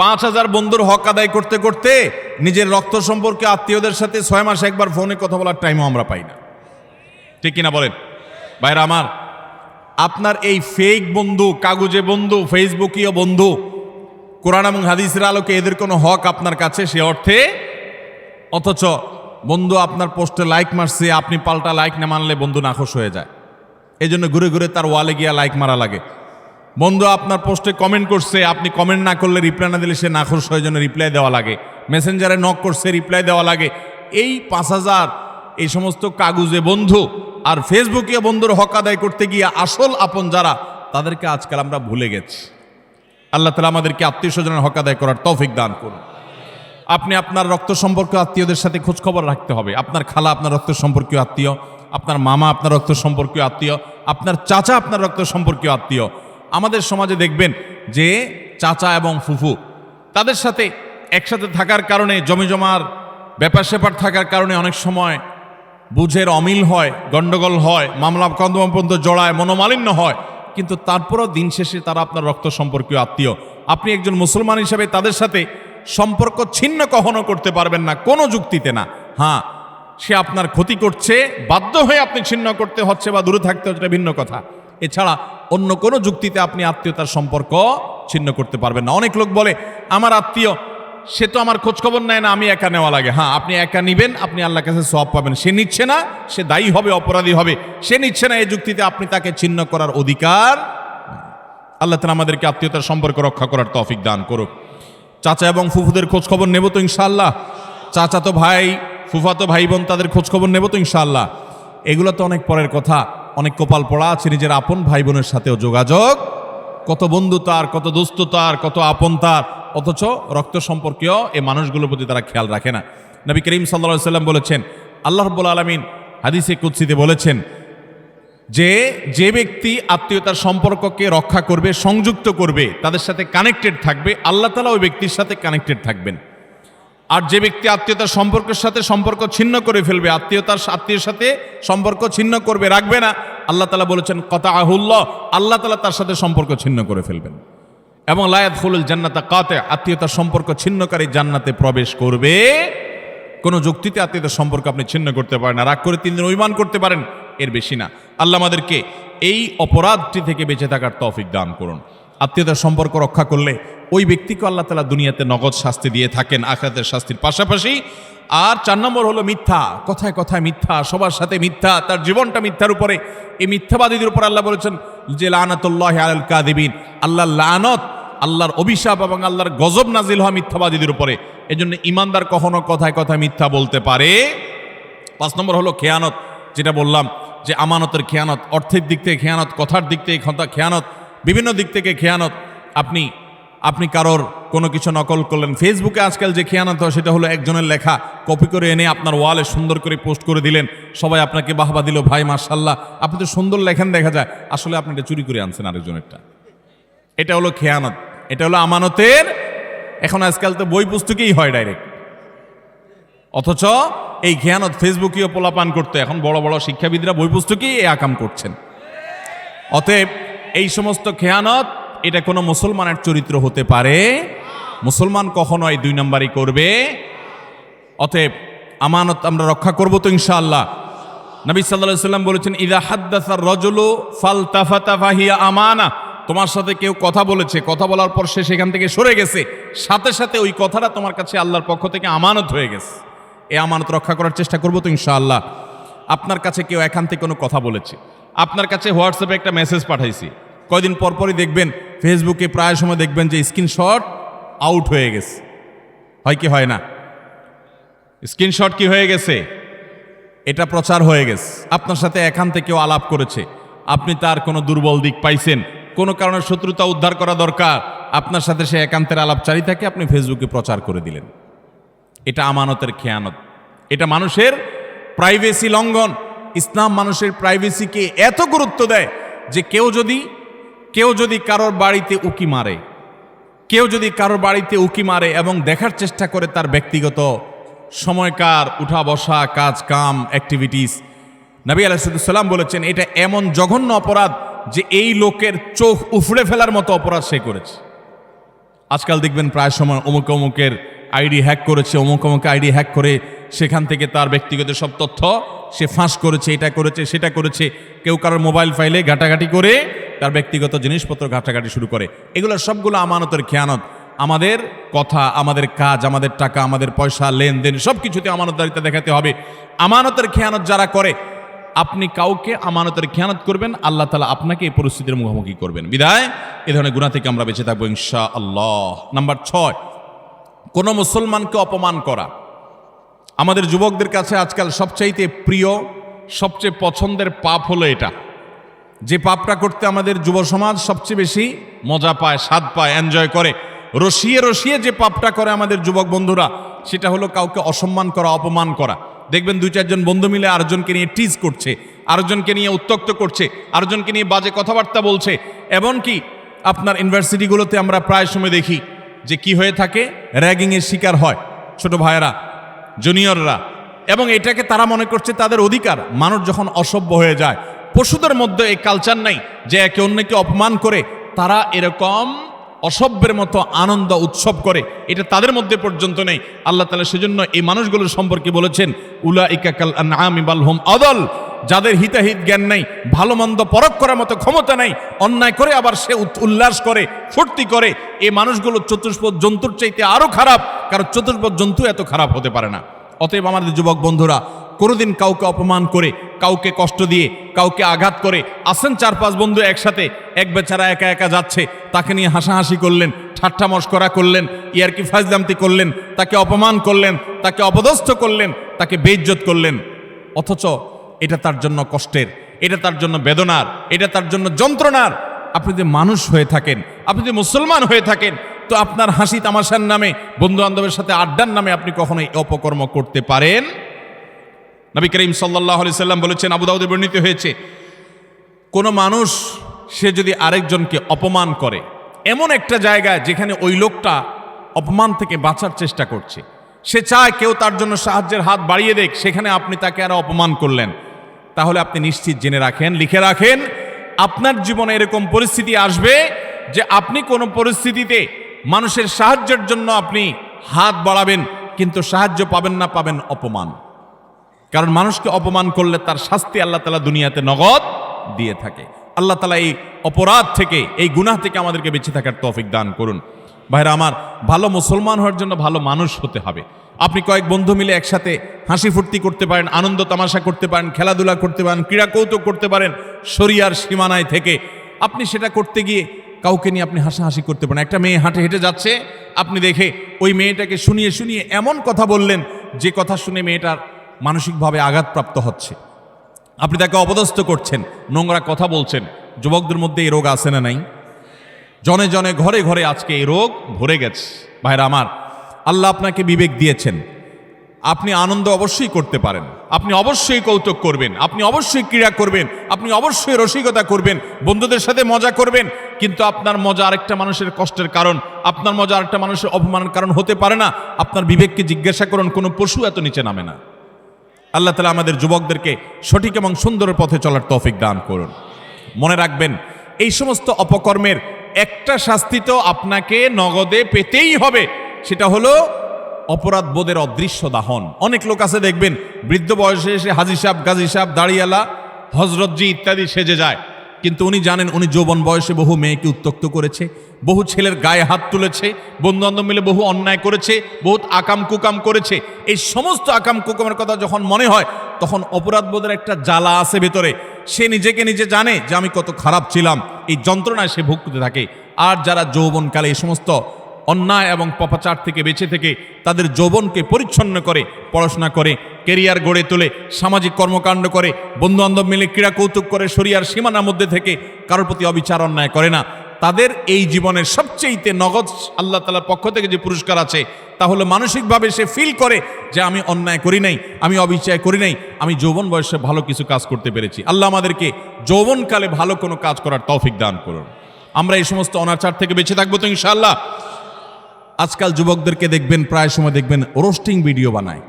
Speaker 1: 5000 বন্ধুর হক আদায় করতে করতে নিজের রক্ত সম্পর্কে আত্মীয়দের সাথে 6 মাসে একবার ফোনে কথা বলার টাইমও আমরা পাই না। ঠিক কিনা বলেন ভাইরা আমার? আপনার এই ফেক বন্ধু, কাগজে বন্ধু, ফেসবুকীয় বন্ধু, কোরআন এবং হাদিসের আলোকে এদের কোনো হক আপনার কাছে সে অর্থে? অথচ বন্ধু আপনার পোস্টে লাইক মারছে, আপনি পাল্টা লাইক না মানলে বন্ধু নাখোশ হয়ে যায়। এই জন্য ঘুরে ঘুরে তার ওয়ালে গিয়া লাইক মারা লাগে। বন্ধু আপনার পোস্টে কমেন্ট করছে, আপনি কমেন্ট না করলে, রিপ্লাই না দিলে সে নাখোশ হয়ে জন্য রিপ্লাই দেওয়া লাগে। মেসেঞ্জারে নক করছে, রিপ্লাই দেওয়া লাগে। এই 5000 এই সমস্ত কাগজে বন্ধু আর ফেসবুকে বন্ধুর হক আদায় করতে গিয়ে আসল আপন যারা, তাদেরকে আজকাল আমরা ভুলে গেছি। আল্লাহ তাআলা আমাদেরকে আত্মীয় স্বজনের হক আদায় করার তৌফিক দান করুন। আপনি আপনার রক্ত সম্পর্কীয় আত্মীয়দের সাথে খোঁজখবর রাখতে হবে। আপনার খালা আপনার রক্ত সম্পর্কীয় আত্মীয়, আপনার মামা আপনার রক্ত সম্পর্কীয় আত্মীয়, আপনার চাচা আপনার রক্ত সম্পর্কীয় আত্মীয়। আমাদের সমাজে দেখবেন যে চাচা এবং ফুফু, তাদের সাথে একসাথে থাকার কারণে, জমিজমার ব্যাপার স্যাপার থাকার কারণে অনেক সময় বুঝের অমিল হয়, গন্ডগোল হয়, মামলা কন্দম পর্যন্ত জড়ায়, মনোমালিন্য হয়, কিন্তু তারপরও দিন শেষে তারা আপনার রক্ত সম্পর্কীয় আত্মীয়। আপনি একজন মুসলমান হিসাবে তাদের সাথে সম্পর্ক ছিন্ন কখনো করতে পারবেন না, কোনো যুক্তিতে না। হ্যাঁ, সে আপনার ক্ষতি করছে, বাধ্য হয়ে আপনি ছিন্ন করতে হচ্ছে বা দূরে থাকতে হচ্ছে, ভিন্ন কথা। এছাড়া অন্য কোনো যুক্তিতে আপনি আত্মীয়তার সম্পর্ক ছিন্ন করতে পারবেন না। অনেক লোক বলে আমার আত্মীয়, সে তো আমার খোঁজখবর নেয় না, আমি একা নেওয়া লাগে। হ্যাঁ, আপনি একা নিবেন, আপনি আল্লাহর কাছে সওয়াব পাবেন। সে নিচ্ছে না, সে দায়ী হবে, অপরাধী হবে। সে নিচ্ছে না, এই যুক্তিতে আপনি তাকে ছিন্ন করার অধিকার। আল্লাহ তাআলা আমাদেরকে আত্মীয়তার সম্পর্ক রক্ষা করার তৌফিক দান করুক। চাচা এবং ফুফুদের খোঁজখবর নেব তো ইনশাআল্লাহ। চাচা তো ভাই, ফুফাতো ভাই বোন, তাদের খোঁজখবর নেব তো ইনশাআল্লাহ। এগুলো তো অনেক পরের কথা। অনেক কপাল পড়া আছে নিজের আপন ভাই বোনের সাথেও যোগাযোগ, কত বন্ধু তার, কত দোস্ত তার, কত আপন তার, অথচ রক্ত সম্পর্কীয় এই মানুষগুলোর প্রতি তারা খেয়াল রাখে না। নবী করিম সাল্লাল্লাহু আলাইহি সাল্লাম বলেছেন, আল্লাহ রাব্বুল আলামিন হাদিসে কুদসিতে বলেছেন যে ব্যক্তি আত্মীয়তার সম্পর্ককে রক্ষা করবে, সংযুক্ত করবে, তাদের সাথে কানেক্টেড থাকবে, আল্লাহ তাআলা ওই ব্যক্তির সাথে কানেক্টেড থাকবেন। আর যে ব্যক্তি আত্মীয়তার সম্পর্কের সাথে সম্পর্ক ছিন্ন করে ফেলবে, আত্মীয়ের সাথে সম্পর্ক ছিন্ন করবে, রাখবে না, আল্লাহ তাআলা বলেছেন কাতাআহুল্লাহ, আল্লাহ তাআলা তার সাথে সম্পর্ক ছিন্ন করে ফেলবেন। এবং লা ইয়াদখুলুল জান্নাতা কাতি, আত্মীয়তার সম্পর্ক ছিন্নকারী জান্নাতে প্রবেশ করবে। কোন যুক্তিতে আত্মীয়তার সম্পর্ক আপনি ছিন্ন করতে পারেন না, রাগ করে 3 দিন অভিমান করতে পারেন, এর বেশি না। আল্লাহ আমাদেরকে এই অপরাধটি থেকে বেঁচে থাকার তৌফিক দান করুন। আত্মীয়তার সম্পর্ক রক্ষা করলে ওই ব্যক্তিকে আল্লাহ তাআলা দুনিয়াতে নগদ শাস্তি দিয়ে থাকেন আখিরাতের শাস্তির পাশাপাশি। আর 4 নম্বর হলো মিথ্যা, কথায় কথায় মিথ্যা, সবার সাথে মিথ্যা, তার জীবনটা মিথ্যার উপরে। এই মিথ্যাবাদীদের উপর আল্লাহ বলেছেন যে লানাতুল্লাহি আলাল কাযিবিন, আল্লাহর লানত, আল্লাহর অভিশাপ এবং আল্লাহর গজব নাজিল হয় মিথ্যাবাদীদের উপরে। এজন্য ঈমানদার কখনো কথায় কথায় মিথ্যা বলতে পারে। 5 নম্বর হলো খেয়ানত, যেটা বললাম যে আমানতের খেয়ানত, অর্থের দিক থেকে খেয়ানত, কথার দিক থেকে খেয়ানত, বিভিন্ন দিক থেকে খেয়ানত। আপনি কারোর কোনো কিছু নকল করলেন, ফেসবুকে আজকাল যে খেয়ানত হয় সেটা হলো একজনের লেখা কপি করে এনে আপনার ওয়ালে সুন্দর করে পোস্ট করে দিলেন, সবাই আপনাকে বাহবা দিল, ভাই মাশাআল্লাহ আপনি তো সুন্দর লেখেন দেখা যায়, আসলে আপনি এটা চুরি করে আনছেন আরেকজনেরটা। এটা হলো খেয়ানত, এটা হলো আমানতের। এখন আজকাল তো বই পুস্তকেই হয় ডাইরেক্ট, অথচ এই খেয়ানত ফেসবুকেও পোলাপান করতে এখন বড় বড় শিক্ষাবিদরা বই পুস্তকেই এই আকাম করছেন। অতএব এই সমস্ত খেয়ানত এটা কোনো মুসলমানের চরিত্র হতে পারে, মুসলমান কখনো এই 2 নম্বরই করবে। অতএব আমানত আমরা রক্ষা করব তো ইনশাআল্লাহ। নবী সাল্লাল্লাহু আলাইহি ওয়াসাল্লাম বলেছেন ইযা হাদ্দাসা আর-রাজুলু ফালতাফাতা ফাহিয়া আমানা, তোমার সাথে কেউ কথা বলেছে, কথা বলার পর সে সেখান থেকে সরে গেছে, সাথে সাথে ওই কথাটা তোমার কাছে আল্লাহর পক্ষ থেকে আমানত হয়ে গেছে। এই আমানত রক্ষা করার চেষ্টা করব তো ইনশাআল্লাহ। আপনার কাছে কেউ এখান থেকে কোনো কথা বলেছে, আপনার কাছে হোয়াটসঅ্যাপে একটা মেসেজ পাঠাইছি, কয়দিন পরপরই দেখবেন ফেসবুকে প্রায় সময় দেখবেন যে স্ক্রিনশট আউট হয়ে গেছে, হয় কি হয় না? স্ক্রিনশট কি হয়ে গেছে? এটা প্রচার হয়ে গেছে। আপনার সাথে এখান থেকেও আলাপ করেছে, আপনি তার কোনো দুর্বল দিক পাইছেন, কোনো কারণে শত্রুতা উদ্ধার করা দরকার, আপনার সাথে সে একান্তের আলাপচারিতাকে আপনি ফেসবুকে প্রচার করে দিলেন। এটা আমানতের খেয়ানত, এটা মানুষের প্রাইভেসি লঙ্ঘন। ইসলাম মানুষের প্রাইভেসিকে এত গুরুত্ব দেয় যে কেউ যদি কারোর বাড়িতে উকি মারে, এবং দেখার চেষ্টা করে তার ব্যক্তিগত সময়কার উঠা বসা, কাজ কাম, অ্যাক্টিভিটিস, নবী আলাইহিস সালাম বলেছেন এটা এমন জঘন্য অপরাধ যে এই লোকের চোখ উফড়ে ফেলার মতো অপরাধ সে করেছে। আজকাল দেখবেন প্রায় সময় অমুকের আইডি হ্যাক করেছে, অমুক আইডি হ্যাক করে সেখান থেকে তার ব্যক্তিগত সব তথ্য সে ফাঁস করেছে, এটা করেছে সেটা করেছে। কেউ কারোর মোবাইল ফাইলে ঘাটাঘাটি করে তার ব্যক্তিগত জিনিসপত্র ঘাটাঘাটি শুরু করে। এগুলো সবগুলো আমানতের খেয়ানত। আমাদের কথা, আমাদের কাজ, আমাদের টাকা, আমাদের পয়সা, লেনদেন সব কিছুতে আমানতদারিতা দেখাতে হবে। আমানতের খেয়ানত যারা করে, আপনি কাউকে আমানতের খেয়ানত করবেন, আল্লাহ তাআলা আপনাকে এই পরিস্থিতির মুখোমুখি করবেন। বিদায় এ ধরনের গুনাহ থেকে আমরা বেঁচে থাকবো ইনশাআল্লাহ। নাম্বার 6, কোনো মুসলমানকে অপমান করা। আমাদের যুবকদের কাছে আজকাল সবচাইতে প্রিয়, সবচেয়ে পছন্দের পাপ হলো এটা, যে পাপটা করতে আমাদের যুব সমাজ সবচেয়ে বেশি মজা পায়, স্বাদ পায়, এনজয় করে। রসিয়ে রসিয়ে যে পাপটা করে আমাদের যুবক বন্ধুরা, সেটা হলো কাউকে অসম্মান করা, অপমান করা। দেখবেন 2-4 জন বন্ধু মিলে আরেকজনকে নিয়ে টিজ করছে, আরেকজনকে নিয়ে উত্ত্যক্ত করছে, আরেকজনকে নিয়ে বাজে কথাবার্তা বলছে। এমনকি আপনার ইউনিভার্সিটিগুলোতে আমরা প্রায় সময় দেখি যে কি হয়ে থাকে, র্যাগিংয়ের শিকার হয় ছোট ভাইয়েরা, জুনিয়ররা, এবং এটাকে তারা মনে করছে তাদের অধিকার। মানুষ যখন অসভ্য হয়ে যায়, পশুদের মধ্যে এই কালচার নাই যে একে অন্যকে অপমান করে তারা এরকম অসভ্যের মতো আনন্দ উৎসব করে, এটা তাদের মধ্যে পর্যন্ত নেই। আল্লাহ তাআলা সেজন্য এই মানুষগুলোর সম্পর্কে বলেছেন উলাইকা কাল আনআমি বাল হুম আদাল, যাদের হিতাহিত জ্ঞান নাই, ভালো মন্দ পরখ করার মতো ক্ষমতা নাই, অন্যায় করে আবার সে উল্লাস করে, ফুর্তি করে, এই মানুষগুলো চতুষ্পদ জন্তুর চাইতে আরো খারাপ, কারণ চতুষ্পদ জন্তু এত খারাপ হতে পারে না। অতএব আমাদের যুবক বন্ধুরা, কোনোদিন কাউকে অপমান করে, কাউকে কষ্ট দিয়ে, কাউকে আঘাত করে, আসেন 4-5 বন্ধু একসাথে, এক বেচারা একা একা যাচ্ছে, তাকে নিয়ে হাসাহাসি করলেন, ঠাট্টা মশকরা করলেন, ইয়ারকি ফাজলামতি করলেন, তাকে অপমান করলেন, তাকে অপদস্থ করলেন, তাকে বেইজ্জত করলেন, অথচ এটা তার জন্য কষ্টের, এটা তার জন্য বেদনার, এটা তার জন্য যন্ত্রণার। আপনি যে মানুষ হয়ে থাকেন, আপনি যে মুসলমান হয়ে থাকেন, তো আপনার হাসি তামাশার নামে, বন্ধু বান্ধবের সাথে আড্ডার নামে আপনি কখনোই অপকর্ম করতে পারেন? নবী করিম সাল্লাল্লাহু আলাইহি সাল্লাম বলেছেন, আবু দাউদে বর্ণিত হয়েছে, কোনো মানুষ সে যদি আরেকজনকে অপমান করে এমন একটা জায়গায় যেখানে ওই লোকটা অপমান থেকে বাঁচার চেষ্টা করছে, সে চায় কেউ তার জন্য সাহায্যের হাত বাড়িয়ে দেখ, সেখানে আপনি তাকে আরো অপমান করলেন। তাহলে আপনি নিশ্চিত জেনে রাখেন, লিখে রাখেন, আপনার জীবনে এরকম পরিস্থিতি আসবে যে আপনি কোনো পরিস্থিতিতে মানুষের সাহায্যের জন্য আপনি হাত বাড়াবেন, কিন্তু সাহায্য পাবেন না, পাবেন অপমান। কারণ মানুষকে অপমান করলে তার শাস্তি আল্লাহ তাআলা দুনিয়াতে নগদ দিয়ে থাকে। আল্লাহ তাআলা এই অপরাধ থেকে, এই গুনাহ থেকে আমাদেরকে বেঁচে থাকার তৌফিক দান করুন। ভাইরা আমার, ভালো মুসলমান হওয়ার জন্য ভালো মানুষ হতে হবে। আপনি কয়েক বন্ধু মিলে একসাথে হাসি ফুর্তি করতে পারেন, আনন্দ তামাশা করতে পারেন, খেলাধুলা করতে পারেন, ক্রীড়া কৌতুক করতে পারেন, শরিয়ার সীমানায় থেকে। আপনি সেটা করতে গিয়ে কাউকে নিয়ে আপনি হাসাহাসি করতে পারেন। একটা মেয়ে হাঁটে হেঁটে যাচ্ছে, আপনি দেখে ওই মেয়েটাকে শুনিয়ে শুনিয়ে এমন কথা বললেন যে কথা শুনে মেয়েটার মানসিকভাবে আঘাতপ্রাপ্ত হচ্ছে। আপনি তাকে অপদস্থ করছেন, নোংরা কথা বলছেন। যুবকদের মধ্যে এই রোগ আছে না নাই? জনে জনে ঘরে ঘরে আজকে এই রোগ ভরে গেছে। ভাইরা আমার, আল্লাহ আপনাকে বিবেক দিয়েছেন, আপনি আনন্দ অবশ্যই করতে পারেন, আপনি অবশ্যই কৌতুক করবেন, আপনি অবশ্যই ক্রীড়া করবেন, আপনি অবশ্যই রসিকতা করবেন, বন্ধুদের সাথে মজা করবেন। কিন্তু আপনার মজা আরেকটা মানুষের কষ্টের কারণ, আপনার মজা আরেকটা মানুষের অপমানের কারণ হতে পারে না। আপনার বিবেককে জিজ্ঞাসা করুন, কোনো পশু এত নিচে নামে না। আল্লাহ তাআলা আমাদের যুবকদেরকে সঠিক এবং সুন্দর পথে চলার তৌফিক দান করুন। মনে রাখবেন, এই সমস্ত অপকর্মের একটা শাস্তি তো আপনাকে নগদে পেতেই হবে, সেটা হলো অপরাধ বোধের অদৃশ্য দাহন। অনেক লোক আছে দেখবেন, বৃদ্ধ বয়সে এসে হাজী সাহেব, গাজী সাহেব, দাড়িয়ালা, হজরতজি ইত্যাদি সেজে যায়, কিন্তু উনি জানেন উনি যৌবন বয়সে বহু মেয়েকে উত্ত্যক্ত করেছে, বহু ছেলের গায়ে হাত তুলেছে, বন্ধু বান্ধব মিলে বহু অন্যায় করেছে, বহুত আকাম কুকাম করেছে। এই সমস্ত আকাম কুকামের কথা যখন মনে হয়, তখন অপরাধ বোধের একটা জ্বালা আছে ভেতরে। সে নিজেকে নিজে জানে যে আমি কত খারাপ ছিলাম, এই যন্ত্রণায় সে ভুগতে থাকে। আর যারা যৌবনকালে এই সমস্ত অন্যায় এবং পাপাচার থেকে বেঁচে থেকে তাদের যৌবনকে পরিচ্ছন্ন করে, পড়াশোনা করে, কেরিয়ার গড়ে তোলে, সামাজিক কর্মকাণ্ড করে, বন্ধুবান্ধব মিলে ক্রীড়া কৌতুক করে, শরিয়ার সীমানার মধ্যে থেকে কারোর প্রতি অবিচার অন্যায় করে না, তাদের এই জীবনের সবচেয়ে নগদ আল্লাহ তাআলার পক্ষ থেকে যে পুরস্কার আছে, তাহলে মানসিকভাবে সে ফিল করে যে আমি অন্যায় করি নাই, আমি অবিচার করি নাই, আমি যৌবন বয়সে ভালো কিছু কাজ করতে পেরেছি। আল্লাহ আমাদেরকে যৌবনকালে ভালো কোনো কাজ করার তৌফিক দান করুন। আমরা এই সমস্ত অনাচার থেকে বেঁচে থাকবো তো ইনশাআল্লাহ। আজকাল যুবকদেরকে দেখবেন, প্রায় সময় দেখবেন রোস্টিং ভিডিও বানায়।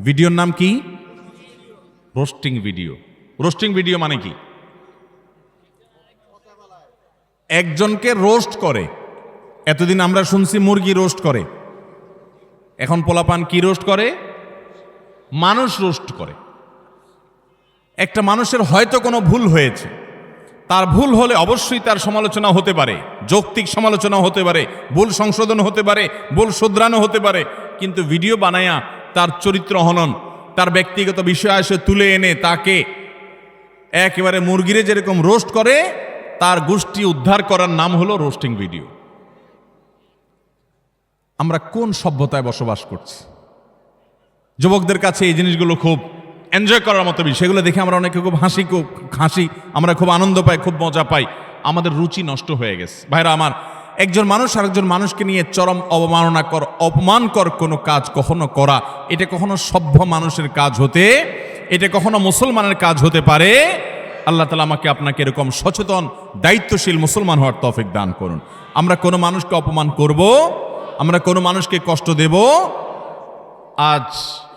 Speaker 1: ভিডিওর নাম কি? Roasting video. রোস্টিং ভিডিও মানে কি? একজনকে রোস্ট করে। এতদিন আমরা শুনছি মুরগি রোস্ট করে, এখন পোলাপান কি রোস্ট করে? মানুষ রোস্ট করে। একটা মানুষের হয়তো কোনো ভুল হয়েছে, তার ভুল হলে অবশ্যই তার সমালোচনা হতে পারে, যৌক্তিক সমালোচনা হতে পারে, ভুল সংশোধন হতে পারে, ভুল শুধরানো হতে পারে। কিন্তু ভিডিও বানায়া তার চরিত্র হনন, তার ব্যক্তিগত বিষয় এসে তুলে এনে তাকে একেবারে মুরগিরে যেরকম রোস্ট করে, তার গোষ্ঠী উদ্ধার করার নাম হলো রোস্টিং ভিডিও। আমরা কোন সভ্যতায় বসবাস করছি? যুবকদের কাছে এই জিনিসগুলো খুব এনজয় করার মতো বিষয়। সেগুলো দেখে আমরা অনেকে খুব হাসি, আমরা খুব আনন্দ পাই, খুব মজা পাই। আমাদের রুচি নষ্ট হয়ে গেছে। ভাইরা আমার, একজন মানুষ আরেকজন মানুষকে নিয়ে চরম অপমানকর কোনো কাজ কখনো করা, এটা কখনো সভ্য মানুষের কাজ এটা কখনো মুসলমানের কাজ হতে পারে? আল্লাহ তাআলা আমাকে আপনাকে এরকম সচেতন দায়িত্বশীল মুসলমান হওয়ার তৌফিক দান করুন। আমরা কোনো মানুষকে অপমান করব, আমরা কোনো মানুষকে কষ্ট দেব? আজ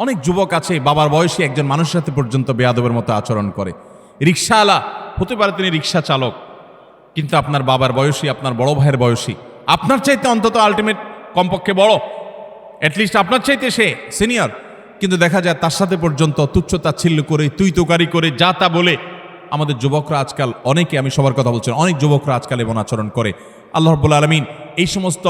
Speaker 1: অনেক যুবক আছে, বাবার বয়সী একজন মানুষের সাথে পর্যন্ত বেয়াদবের মতো আচরণ করে। রিক্সাওয়ালা হতে পারে, তিনি রিক্সা চালক, কিন্তু আপনার বাবার বয়সী, আপনার বড় ভাইয়ের বয়সী, আপনার চাইতে অন্তত আলটিমেট কমপক্ষে বড়, অ্যাটলিস্ট আপনার চাইতে সে সিনিয়র, কিন্তু দেখা যায় তার সাথে পর্যন্ত তুচ্ছ তাচ্ছিল্য করে, তুই তোকারি করে, যা তা বলে আমাদের যুবকরা আজকাল, অনেকে, আমি সবার কথা বলছি, অনেক যুবকরা আজকাল এমন আচরণ করে। আল্লাহ রাব্বুল আলামিন এই সমস্ত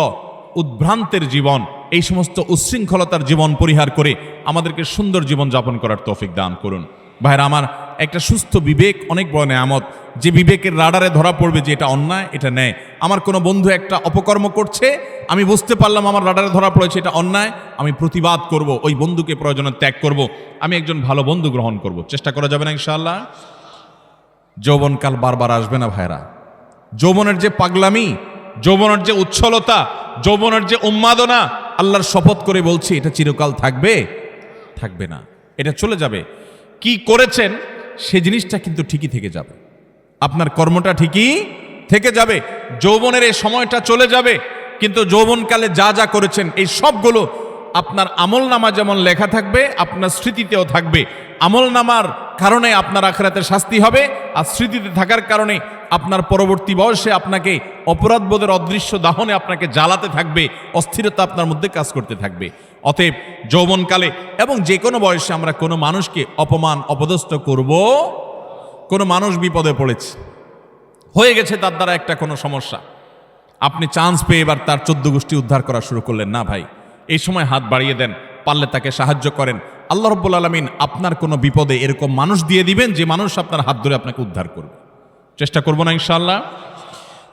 Speaker 1: উদ্ভ্রান্তের জীবন, এই সমস্ত উচ্ছৃঙ্খলতার জীবন পরিহার করে আমাদেরকে সুন্দর জীবন যাপন করার তৌফিক দান করুন। ভাইরা আমার, একটা সুস্থ বিবেক অনেক বড় নেয়ামত, যে বিবেকের রাডারে ধরা পড়বে যে এটা অন্যায়, এটা ন্যায়। আমার কোনো বন্ধু একটা অপকর্ম করছে, আমি বুঝতে পারলাম আমার রাডারে ধরা পড়েছে এটা অন্যায়, আমি প্রতিবাদ করব, ওই বন্ধুকে প্রয়োজনে ত্যাগ করব, আমি একজন ভালো বন্ধু গ্রহণ করব। চেষ্টা করা যাবে না ইনশাআল্লাহ? যৌবনকাল বারবার আসবে না ভাইরা। যৌবনের যে পাগলামি, যৌবনের যে উচ্ছলতা, যৌবনের যে উন্মাদনা, আল্লাহর শপথ করে বলছি, এটা চিরকাল থাকবে? থাকবে না, এটা চলে যাবে। কি করেছেন সে জিনিসটা কিন্তু ঠিকই থেকে যাবে, আপনার কর্মটা ঠিকই থেকে যাবে। যৌবনের এই সময়টা চলে যাবে, কিন্তু যৌবনকালে যা যা করেছেন এই সবগুলো আপনার আমলনামা যেমন লেখা থাকবে আপনার স্মৃতিতেও থাকবে। আমলনামার কারণে আপনার আখিরাতে শাস্তি হবে, আর স্মৃতিতে থাকার কারণে আপনার পরবর্তী বয়সে আপনাকে অপরাধবোধের অদৃশ্য দাহনে আপনাকে জ্বালাতে থাকবে, অস্থিরতা আপনার মধ্যে কাজ করতে থাকবে। অতএব যৌবনকালে এবং যে কোনো বয়সে আমরা কোনো মানুষকে অপমান অপদস্থ করব। কোনো মানুষ বিপদে পড়েছে, হয়ে গেছে তার দ্বারা একটা কোনো সমস্যা, আপনি চান্স পেয়ে এবার তার 14 গোষ্ঠী উদ্ধার করা শুরু করলেন না ভাই, এই সময় হাত বাড়িয়ে দেন, পারলে তাকে সাহায্য করেন। আল্লাহ রাব্বুল আলামিন আপনার কোনো বিপদে এরকম মানুষ দিয়ে দিবেন যে মানুষ আপনার হাত ধরে আপনাকে উদ্ধার করবে। চেষ্টা করবো না ইনশাআল্লাহ?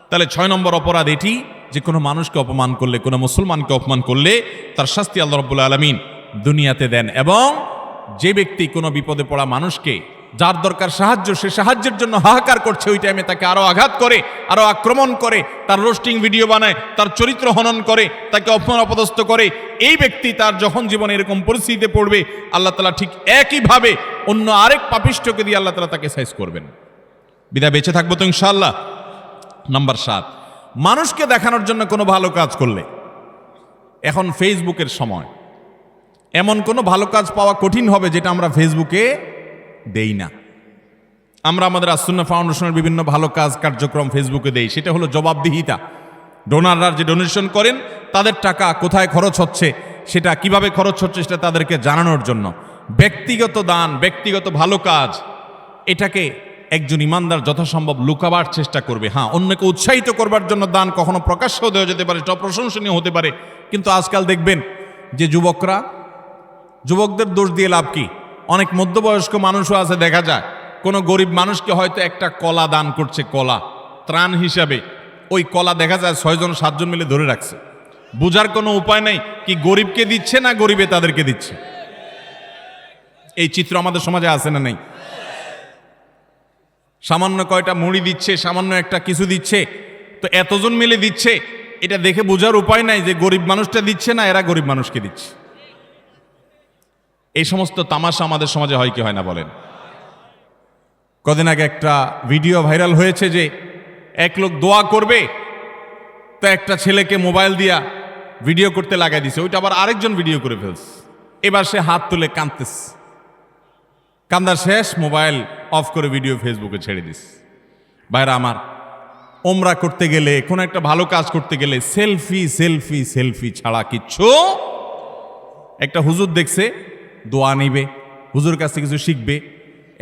Speaker 1: তাহলে 6 নম্বর অপরাধ এটি যে কোনো মানুষকে অপমান করলে, কোনো মুসলমানকে অপমান করলে তার শাস্তি আল্লাহ রাব্বুল আলামিন দুনিয়াতে দেন। এবং যে ব্যক্তি কোনো বিপদে পড়া মানুষকে, যার দরকার সাহায্য, সে সাহায্যের জন্য হাহাকার করছে, ওই টাইমে তাকে আরো আঘাত করে, আরো আক্রমণ করে, তার রোস্টিং ভিডিও বানায়, তার চরিত্র হনন করে, তাকে অপমান অপদস্থ করে, এই ব্যক্তি তার যখন জীবনে এরকম পরিস্থিতিতে পড়বে, আল্লাহ তাআলা ঠিক একইভাবে অন্য আরেক পাপিষ্ঠকে দিয়ে আল্লাহ তাআলা তাকে সাইজ করবেন। বিদায় বেঁচে থাকবো তো ইনশাআল্লাহ। নাম্বার 7, মানুষকে দেখানোর জন্য কোনো ভালো কাজ করলে, এখন ফেসবুকের সময়, এমন কোনো ভালো কাজ পাওয়া কঠিন হবে যেটা আমরা ফেসবুকে দেই না। আমরা আমাদের আস-সুন্নাহ ফাউন্ডেশনের বিভিন্ন ভালো কাজ কার্যক্রম ফেসবুকে দেই, সেটা হলো জবাবদিহিতা। ডোনাররা যে ডোনেশন করেন তাদের টাকা কোথায় খরচ হচ্ছে, সেটা কিভাবে খরচ হচ্ছে, সেটা তাদেরকে জানানোর জন্য। ব্যক্তিগত দান, ব্যক্তিগত ভালো কাজ, এটাকে একজন ইমানদার যথাসম্ভব লুকাবার চেষ্টা করবে। হ্যাঁ, অন্যকে উৎসাহিত করবার জন্য দান কখনো প্রকাশ্যও দেওয়া যেতে পারে, সেটা প্রশংসনীয় হতে পারে। কিন্তু আজকাল দেখবেন যে যুবকদের দোষ দিয়ে লাভ কি? অনেক মধ্যবয়স্ক মানুষও আছে, দেখা যায় কোনো গরিব মানুষকে হয়তো একটা কলা দান করছে, কলা ত্রাণ হিসাবে, ওই কলা দেখা যায় 6 জন 7 জন মিলে ধরে রাখছে। বুঝার কোনো উপায় নেই কি গরিবকে দিচ্ছে না গরিবে তাদেরকে দিচ্ছে। এই চিত্র আমাদের সমাজে আছে না নেই? সামান্য কয়টা মুড়ি দিচ্ছে, সামান্য একটা কিছু দিচ্ছে, তো এতজন মিলে দিচ্ছে, এটা দেখে বোঝার উপায় নাই যে গরিব মানুষটা দিচ্ছে না এরা গরিব মানুষকে দিচ্ছে। এই সমস্ত তামাশা আমাদের সমাজে হয় কি হয় না বলেন? কদিন আগে একটা ভিডিও ভাইরাল হয়েছে যে এক লোক দোয়া করবে, তো একটা ছেলেকে মোবাইল দিয়া ভিডিও করতে লাগাই দিছে, ওইটা আবার আরেকজন ভিডিও করে ফেলছে। এবার সে হাত তুলে কাঁদতেছে, কান্দা শেষ, মোবাইল অফ করে ভিডিও ফেসবুকে ছেড়ে দিস। ভাইরা আমার, ওমরা করতে গেলে, কোনো একটা ভালো কাজ করতে গেলে সেলফি সেলফি সেলফি ছাড়া কিচ্ছু। একটা হুজুর দেখছে দোয়া নিবে, হুজুর কাছ থেকে কিছু শিখবে,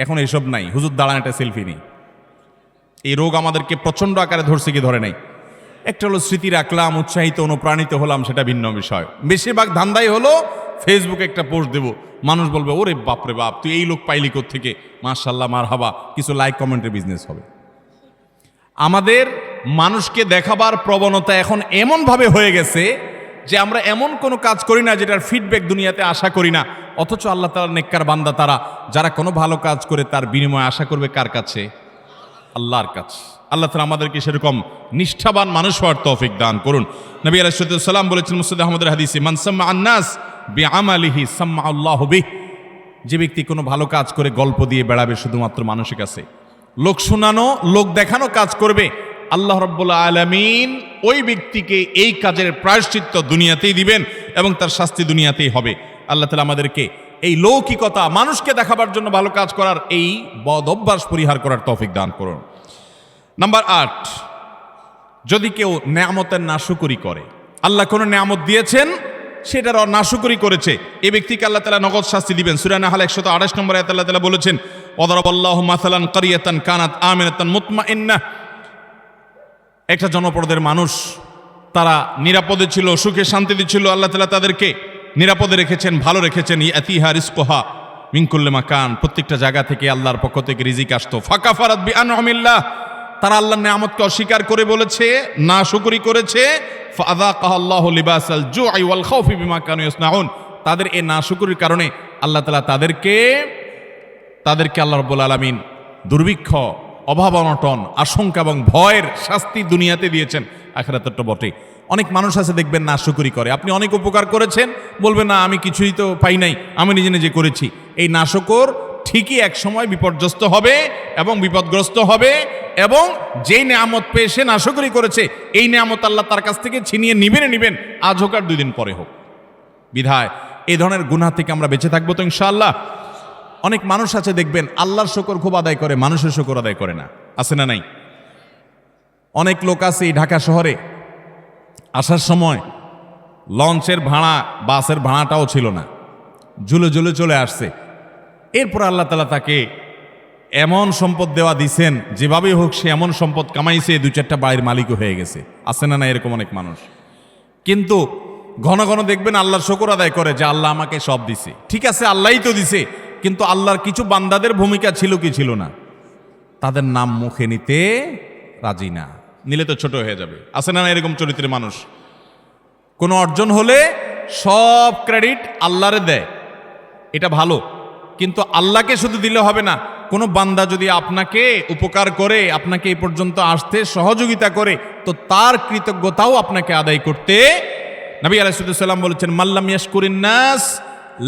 Speaker 1: এখন এসব নাই, হুজুর দাঁড়ান একটা সেলফি নেই। এই রোগ আমাদেরকে প্রচন্ড আকারে ধরছে কি ধরে নাই? একটা হলো স্মৃতি রাখলাম, উৎসাহিত অনুপ্রাণিত হলাম, সেটা ভিন্ন বিষয়। বেশিরভাগ ধান্দাই হলো ফেসবুকে একটা পোস্ট দেবো, মানুষ বলবে ওরে বাপরে বাপ তুই এই লোক পাইলি কোত্থেকে, মাশাআল্লাহ মারহাবা, কিছু লাইক কমেন্টের বিজনেস হবে। আমাদের মানুষকে দেখাবার প্রবণতা এখন এমনভাবে হয়ে গেছে যে আমরা এমন কোনো কাজ করি না যেটার ফিডব্যাক দুনিয়াতে আশা করি না, অথচ আল্লাহ তাআলার নেককার বান্দা তারা, যারা কোনো ভালো কাজ করে তার বিনিময়ে আশা করবে কার কাছে? আল্লাহর কাছে। আল্লাহ তাআলা আমাদেরকে সেরকম নিষ্ঠাবান মানুষ হওয়ার তৌফিক দান করুন। নবী আলাইহিস সালাম বলেছেন মুসনাদ আহমদের হাদিসে, মান সাম্মা আন-নাস বিআমালিহি সাম্মা আল্লাহু বিহি, যে ব্যক্তি কোনো ভালো কাজ করে গল্প দিয়ে বেড়াবে শুধুমাত্র মানুষের কাছে, লোক শোনানো, লোক দেখানো কাজ করবে, আল্লাহ রাব্বুল আলামিন ওই ব্যক্তিকে এই কাজের প্রায়শ্চিত্ত দুনিয়াতেই দিবেন এবং তার শাস্তি দুনিয়াতেই হবে। আল্লাহ তাআলা আমাদেরকে এই লৌকিকতা, মানুষকে দেখাবার জন্য ভালো কাজ করার এই বদ অভ্যাস পরিহার করার তৌফিক দান করুন। নাম্বার 8, যদি কেউ নেয়ামতের নাশুকরি করে, আল্লাহ কোনো নেয়ামত দিয়েছেন সেটার নাশুকরি করেছে, এই ব্যক্তিকে আল্লাহ তাআলা নগদ শাস্তি দিবেন। সূরা নাহল 128 নম্বরে আল্লাহ তাআলা বলেছেন, ওয়াদারাবাল্লাহু মাসালান কারিয়াতান কানাত আমিনাতান মুতমাইন্নাহ, একটা জনপদের মানুষ, তারা নিরাপদে ছিল, সুখে শান্তিতে ছিল, আল্লাহ তাআলা তাদেরকে নিরাপদে রেখেছেন, ভালো রেখেছেন। ইয়াতিহা রিজকুহা মিন কুল্লি মাকান, প্রত্যেকটা জায়গা থেকে আল্লাহর পক্ষ থেকে রিজিক আসতো। ফাকাফারাত বিআনউমিল্লাহ, তারা আল্লাহর নিয়ামতকে অস্বীকার করে বলেছে, নাশুকরি করেছে। ফাযাকাহা আল্লাহু লিবাসাল জুই ওয়াল খাউফি বিমা কানু ইয়াসনাউন, তাদের এই নাশুকরির কারণে আল্লাহ তাআলা তাদেরকে আল্লাহ রাব্বুল আলামিন দুর্ভিক্ষ, অভাব অনটন, আশঙ্কা এবং ভয়ের শাস্তি দুনিয়াতে দিয়েছেন, আখিরাতেরটা বটে। অনেক মানুষ আছে দেখবেন নাশুকরি করে, আপনি অনেক উপকার করেছেন, বলবেন না আমি কিছুই তো পাই নাই, আমি নিজে নিজে করেছি। এই নাশুকর ঠিকই এক সময় বিপর্যস্ত হবে এবং বিপদগ্রস্ত হবে, এবং যেই নেয়ামত পেয়ে সে নাশুকরি করেছে, এই নেয়ামত আল্লাহ তার কাছ থেকে ছিনিয়ে নিবেন, আজ হোক আর 2 দিন পরে হোক। বিধায় এই ধরনের গুনাহ থেকে আমরা বেঁচে থাকবো তো ইনশাআল্লাহ। অনেক মানুষ আছে দেখবেন আল্লাহর শুকর খুব আদায় করে, মানুষের শুকর আদায় করে না, আছে না নাই? অনেক লোক আছে এই ঢাকা শহরে আসার সময় লঞ্চের ভাড়া, বাসের ভাড়াটাও ছিল না, ঝুলে ঝুলে চলে আসছে। এরপর আল্লাহ তাআলা তাকে এমন সম্পদ দেওয়া দিছেন, যেভাবেই হোক সে এমন সম্পদ কামাইছে, 2-4টা বাড়ির মালিকও হয়ে গেছে, আছে না না? এরকম অনেক মানুষ। কিন্তু ঘন ঘন দেখবেন আল্লাহর শুকর আদায় করে যে আল্লাহ আমাকে সব দিছে। ঠিক আছে, আল্লাহই তো দিছে, কিন্তু আল্লাহর কিছু বান্দাদের ভূমিকা ছিল কি ছিল না? তাদের নাম মুখে নিতে রাজি না, নিলে তো ছোট হয়ে যাবে, আছে না না? এরকম চরিত্রের মানুষ। কোনো অর্জন হলে সব ক্রেডিট আল্লাহরে দেয়, এটা ভালো, কিন্তু আল্লাহকে শুধু দিলে হবে না। কোনো বান্দা যদি আপনাকে উপকার করে, আপনাকে এই পর্যন্ত আসতে সহযোগিতা করে, তো তার কৃতজ্ঞতাও আপনাকে আদায় করতে। নবী আলাইহিস সালাম বলেছেন, মাল্লাম ইয়াশকুরিন নাস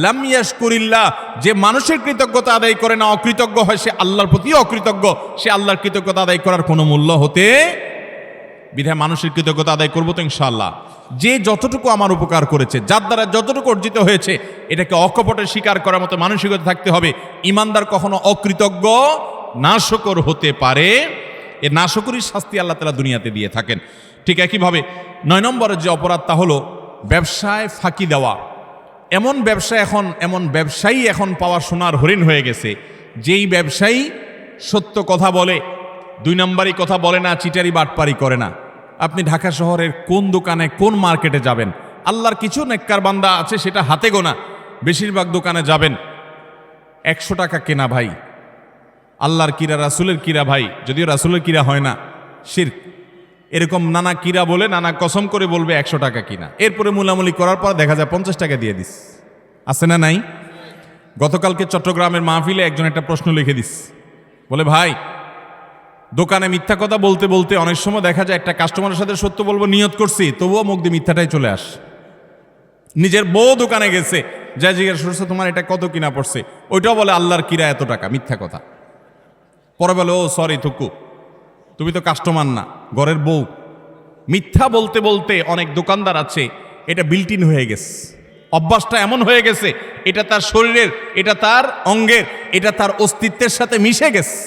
Speaker 1: লাম ইয়াশকুরিল্লাহ। যে মানুষের কৃতজ্ঞতা আদায় করে না, অকৃতজ্ঞ হয়, সে আল্লাহর প্রতি অকৃতজ্ঞ, সে আল্লাহর কৃতজ্ঞতা আদায় করার কোনো মূল্য হতে। বিধায় মানুষের কৃতজ্ঞতা আদায় করবো তো ইনশাআল্লাহ। যে যতটুকু আমার উপকার করেছে, যার দ্বারা যতটুকু অর্জিত হয়েছে, এটাকে অকপটে স্বীকার করার মতো মানসিকতা থাকতে হবে। ইমানদার কখনো অকৃতজ্ঞ নাশকর হতে পারে, এ নাশকরির শাস্তি আল্লাহ তাআলা দুনিয়াতে দিয়ে থাকেন। ঠিক একইভাবে 9 নম্বরের যে অপরাধ, তা হলো ব্যবসায় ফাঁকি দেওয়া। এমন ব্যবসায়ী এখন পাওয়া সোনার হরিণ হয়ে গেছে, যেই ব্যবসায়ী সত্য কথা বলে, 2 নম্বরই কথা বলে না, চিটারি বাটপারি করে না। আপনি ঢাকা শহরের কোন দোকানে, কোন মার্কেটে যাবেন, আল্লাহর কিছু নেককার বান্দা আছে সেটা হাতে গোনা, বেশিরভাগ দোকানে যাবেন 100 টাকা কেনা ভাই, আল্লাহর কিরা, রাসূলের কিরা ভাই, যদিও রাসূলের কিরা হয় না, শিরক, এরকম নানা কিরা বলে, নানা কসম করে বলবে 100 টাকা কিনা। এরপরে মুলামুলি করার পর দেখা যায় 50 টাকা দিয়ে দিস, আছে না নাই? গতকালকে চট্টগ্রামের মাহফিলে একজন একটা প্রশ্ন লিখে দিস, বলে ভাই, দোকানে মিথ্যা কথা বলতে বলতে অনেক সময় দেখা যায় একটা কাস্টমারের সাথে সত্য বলবো নিয়ত করছি, তবুও মুখ দিয়ে মিথ্যাটাই চলে আস। নিজের বউ দোকানে গেছে, যা জিজ্ঞেস করছে তোমার এটা কত কিনা পড়ছে, ওইটাও বলে আল্লাহর কিরা এত টাকা, মিথ্যা কথা। পরে বলে, ও সরি থুকু, তুমি তো কাস্টমার না, ঘরের বউ। মিথ্যা বলতে বলতে অনেক দোকানদার আছে, এটা বিল্ট ইন হয়ে গেছে, অভ্যাসটা এমন হয়ে গেছে, এটা তার শরীরের, এটা তার অঙ্গের, এটা তার অস্তিত্বের সাথে মিশে গেছে।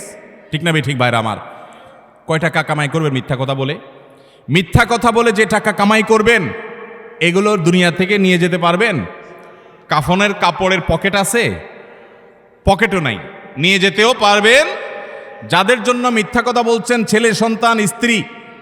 Speaker 1: ঠিক না ঠিক ভাইরা আমার? কয় টাকা কামাই করবেন মিথ্যা কথা বলে? মিথ্যা কথা বলে যে টাকা কামাই করবেন, এগুলো দুনিয়া থেকে নিয়ে যেতে পারবেন? কাফনের কাপড়ের পকেট আছে? পকেটও নাই, নিয়ে যেতেও পারবেন? যাদের জন্য মিথ্যা কথা বলছেন, ছেলে সন্তান, স্ত্রী,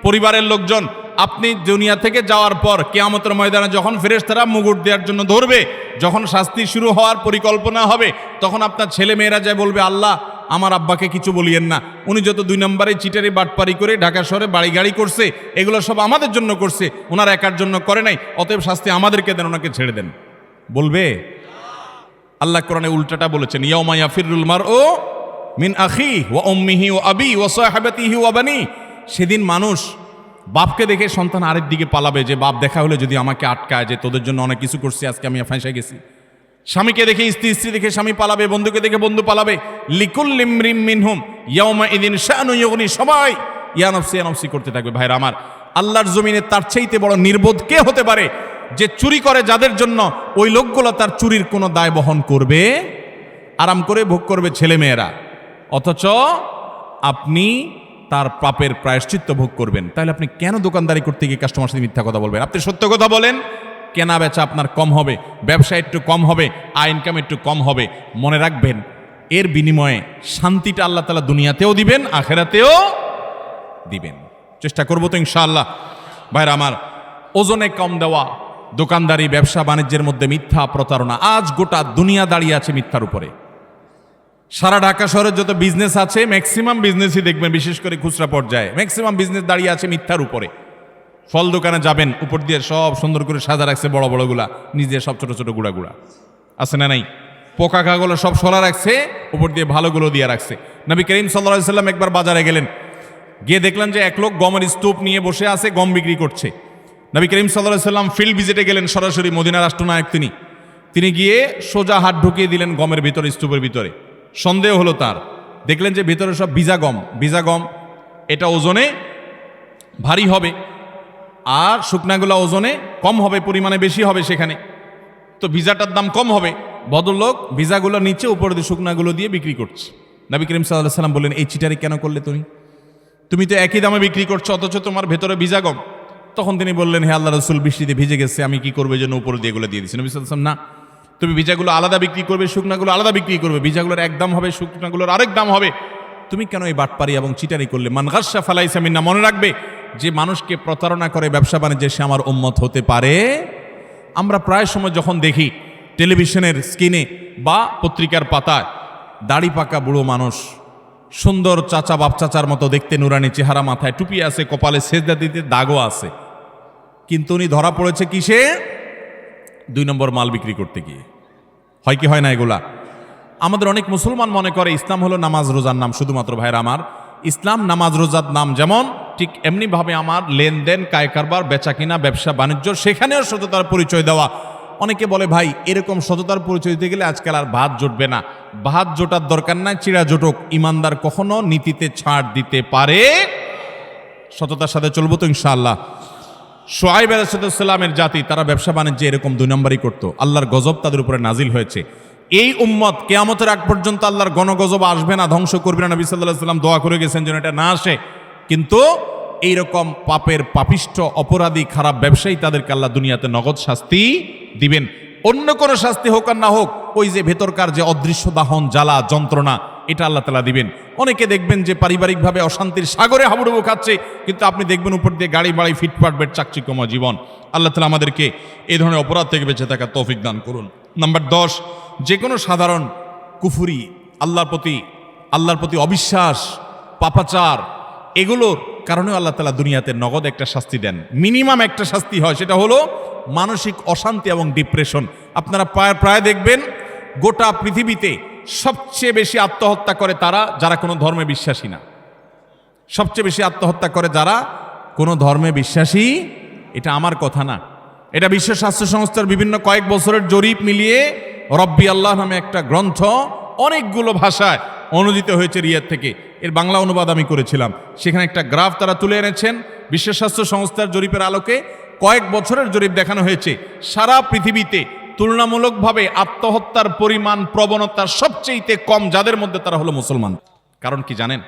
Speaker 1: পরিবারের লোকজন, আপনি দুনিয়া থেকে যাওয়ার পর কিয়ামতের ময়দানে যখন ফেরেশতারা মুগুর দেওয়ার জন্য ধরবে, যখন শাস্তি শুরু হওয়ার পরিকল্পনা হবে, তখন আপনার ছেলে মেয়েরা যায় বলবে, আল্লাহ আমার আব্বাকে কিছু বলিয়েন না, উনি যত 2 নম্বরে চিটারি বাটপারি করে ঢাকা শহরে বাড়ি গাড়ি করছে, এগুলো সব আমাদের জন্য করছে, ওনার একার জন্য করে নাই, অতএব শাস্তি আমাদেরকে দেন, ওনাকে ছেড়ে দেন। বলবে? আল্লাহ কোরআনে উল্টাটা বলেছেন, ইয়াউমা ইয়াফিরুল মারউ মিন আখিহি ওয়া উম্মিহি ওয়া আবিহি ওয়া সাহিবাতিহি ওয়া বানি। সেদিন মানুষ বাপকে দেখে সন্তান আরেক দিকে পালাবে, যে বাপ দেখা হলে যদি আমাকে আটকায়, যে তোদের জন্য অনেক কিছু করছি, আজকে আমি ফাঁসে গেছি। স্বামীকে দেখে স্ত্রী, স্ত্রী দেখে স্বামী পালাবে, বন্ধুকে দেখে বন্ধু পালাবে। লিকুল্লি ইমরিম মিনহুম ইয়াউমা ইযিন শাআনু ইউগনি, সবাই ইয়া নফসি করতে থাকবে। ভাইরা আমার, আল্লাহর জমিনে তার চাইতে বড় নির্বোধ কে হতে পারে, যে চুরি করে যাদের জন্য, ওই লোকগুলো তার চুরির কোনো দায় বহন করবে, আরাম করে ভোগ করবে ছেলেমেয়েরা, অথচ আপনি তার পাপের প্রায়শ্চিত্ত ভোগ করবেন। তাহলে আপনি কেন দোকানদারি করতে গিয়ে কাস্টমার সাথে মিথ্যা কথা বলবেন? আপনি সত্য কথা বলেন, কেনা বেচা আপনার কম হবে, ব্যবসা একটু কম হবে, আয় ইনকাম একটু কম হবে। মনে রাখবেন, এর বিনিময়ে শান্তিটা আল্লাহ তাআলা দুনিয়াতেও দিবেন, আখেরাতেও দিবেন। চেষ্টা করবো তো ইনশাআল্লাহ। ভাইরা আমার, ওজনে কম দেওয়া, দোকানদারি, ব্যবসা বাণিজ্যের মধ্যে মিথ্যা, প্রতারণা, আজ গোটা দুনিয়া দাঁড়িয়ে আছে মিথ্যার উপরে। সারা ঢাকা শহরের যত বিজনেস আছে, ম্যাক্সিমাম বিজনেসই দেখবেন, বিশেষ করে খুচরা পর্যায়ে ম্যাক্সিমাম বিজনেস দাঁড়িয়ে আছে মিথ্যার উপরে। ফল দোকানে যাবেন, উপর দিয়ে সব সুন্দর করে সাজা রাখছে, বড় বড়গুলা, নিজে সব ছোট ছোট গুঁড়া গুঁড়া, আছে না নাই? পোকা খাগুলো সব সরা রাখছে, উপর দিয়ে ভালোগুলো দিয়ে রাখছে। নবী করিম সাল্লাল্লাহু আলাইহি সাল্লাম একবার বাজারে গেলেন, গিয়ে দেখলেন যে এক লোক গমের স্তূপ নিয়ে বসে আছে, গম বিক্রি করছে। নবী করিম সাল্লাল্লাহু আলাইহি সাল্লাম ফিল্ড ভিজিটে গেলেন, সরাসরি মদিনা রাষ্ট্রনায়ক তিনি গিয়ে সোজা হাত ঢুকিয়ে দিলেন গমের ভিতরে, স্তূপের ভিতরে। সন্দেহ হলো তার, দেখলেন যে ভিতরে সব ভিজা গম, এটা ওজনে ভারী হবে, আর শুকনাগুলো ওজনে কম হবে, পরিমাণে বেশি হবে সেখানে। তো ভিসাটার দাম কম হবে। ভদ্রলোক ভিসাগুলো নিচে উপর দিয়ে শুকনাগুলো দিয়ে বিক্রি করছে। নবী করিম সাল্লাল্লাহু আলাইহি ওয়াসাল্লাম বললেন, এই চিটারি কেন করলে তুমি তো একই দামে বিক্রি করছো, অথচ তোমার ভেতরে ভিসা কম। তখন তিনি বললেন, হে আল্লাহ রাসূল, বৃষ্টিতে ভিজে গেছে, আমি কি করবো, এই জন্য উপরে দিয়ে এগুলো দিয়ে দিচ্ছি। নবী সাল্লাল্লাহু আলাইহি ওয়াসাল্লাম, না, তুমি ভিজাগুলো আলাদা বিক্রি করবে, শুকনাগুলো আলাদা বিক্রি করবে। ভিজাগুলোর এক দাম হবে, শুকনাগুলোর আরেক দাম হবে। তুমি কেন এই বাটপারি এবং চিটারি করলে? মান গাসসা ফালাইসা মিন্না। মনে রাখবে, যে মানুষকে প্রতারণা করে ব্যবসা বাণিজ্যে সে আমার উম্মত হতে পারে। আমরা প্রায় সময় যখন দেখি টেলিভিশনের স্ক্রিনে বা পত্রিকার পাতায় দাড়ি পাকা বুড়ো মানুষ, সুন্দর চাচা বাপ চাচার মতো দেখতে, নুরানি চেহারা, মাথায় টুপি আছে, কপালে সেজদা দিতে দাগও আছে, কিন্তু উনি ধরা পড়েছে কিসে? 2 নম্বর মাল বিক্রি করতে গিয়ে। হয় কি হয় না এগুলা? আমাদের অনেক মুসলমান মনে করে ইসলাম হলো নামাজ রোজার নাম। শুধুমাত্র ভাইরা আমার, ইসলাম নামাজ রোজার নাম যেমন, ঠিক এমনিভাবে আমার লেনদেন, কায় কারবার, বেচা কিনা, ব্যবসা বাণিজ্য, সেখানেও সততার পরিচয় দেওয়া। অনেকে বলে, ভাই এরকম সততার পরিচয় দিতে গেলে আজকাল আর ভাত জুটবে না। ভাত জোটার দরকার নাই, চিড়া জোটক। ইমানদার কখনো নীতিতে ছাড় দিতে পারে। সততার সাথে চলবো তো ইনশাআল্লাহ। শুআয়ব আলাইহিস সালামের জাতি, তারা ব্যবসা বাণিজ্যে এরকম 2 নম্বরই করতো। আল্লাহর গজব তাদের উপরে নাজিল হয়েছে। এই উম্মত কিয়ামতের আগ পর্যন্ত আল্লাহর গণগজব আসবে না, ধ্বংস করবে না। নবী সাল্লাল্লাহু আলাইহি ওয়াসাল্লাম দোয়া করে গেছেন যেন এটা না আসে। কিন্তু এইরকম পাপের পাপিষ্ঠ অপরাধী খারাপ ব্যবসায়ী, তাদেরকে আল্লাহ দুনিয়াতে নগদ শাস্তি দিবেন। অন্য কোনো শাস্তি হোক আর না হোক, ওই যে ভেতরকার যে অদৃশ্য দাহন, জ্বালা, যন্ত্রণা, এটা আল্লাহ তাআলা দিবেন। অনেকে দেখবেন যে পারিবারিকভাবে অশান্তির সাগরে হাবুডুবু খাচ্ছে, কিন্তু আপনি দেখবেন উপর দিয়ে গাড়ি বাড়ি, ফিটফাট বেড, চাকচিক্যময় জীবন। আল্লাহ তাআলা আমাদেরকে এই ধরনের অপরাধ থেকে বেঁচে থাকার তৌফিক দান করুন। নাম্বার 10, যে কোনো সাধারণ কুফরি, আল্লাহর প্রতি অবিশ্বাস, পাপাচার, এগুলোর কারণেও আল্লাহ তাআলা দুনিয়াতে নগদ একটা শাস্তি দেন। মিনিমাম একটা শাস্তি হয়, সেটা হলো মানসিক অশান্তি এবং ডিপ্রেশন। আপনারা প্রায় দেখবেন গোটা পৃথিবীতে সবচেয়ে বেশি আত্মহত্যা করে তারা যারা কোনো ধর্মে বিশ্বাসী না। সবচেয়ে বেশি আত্মহত্যা করে যারা কোনো ধর্মে বিশ্বাসী। এটা আমার কথা না, এটা বিশ্ব স্বাস্থ্য সংস্থার বিভিন্ন কয়েক বছরের জরিপ মিলিয়ে রব্বি আল্লাহ নামে একটা গ্রন্থ অনেকগুলো ভাষায় অনুদিত হয়েছে রিয়াদ থেকে। এর বাংলা অনুবাদ আমি করেছিলাম। সেখানে একটা গ্রাফ তারা তুলে এনেছেন। বিশ্ব স্বাস্থ্য সংস্থার জরিপের আলোকে কয়েক বছরের জরিপ দেখানো হয়েছে। সারা পৃথিবীতে তুলনামূলকভাবে আত্মহত্যার পরিমাণ, প্রবণতা সবচেয়ে কম যাদের মধ্যে, তারা হলো মুসলমান। কারণ কি জানেন?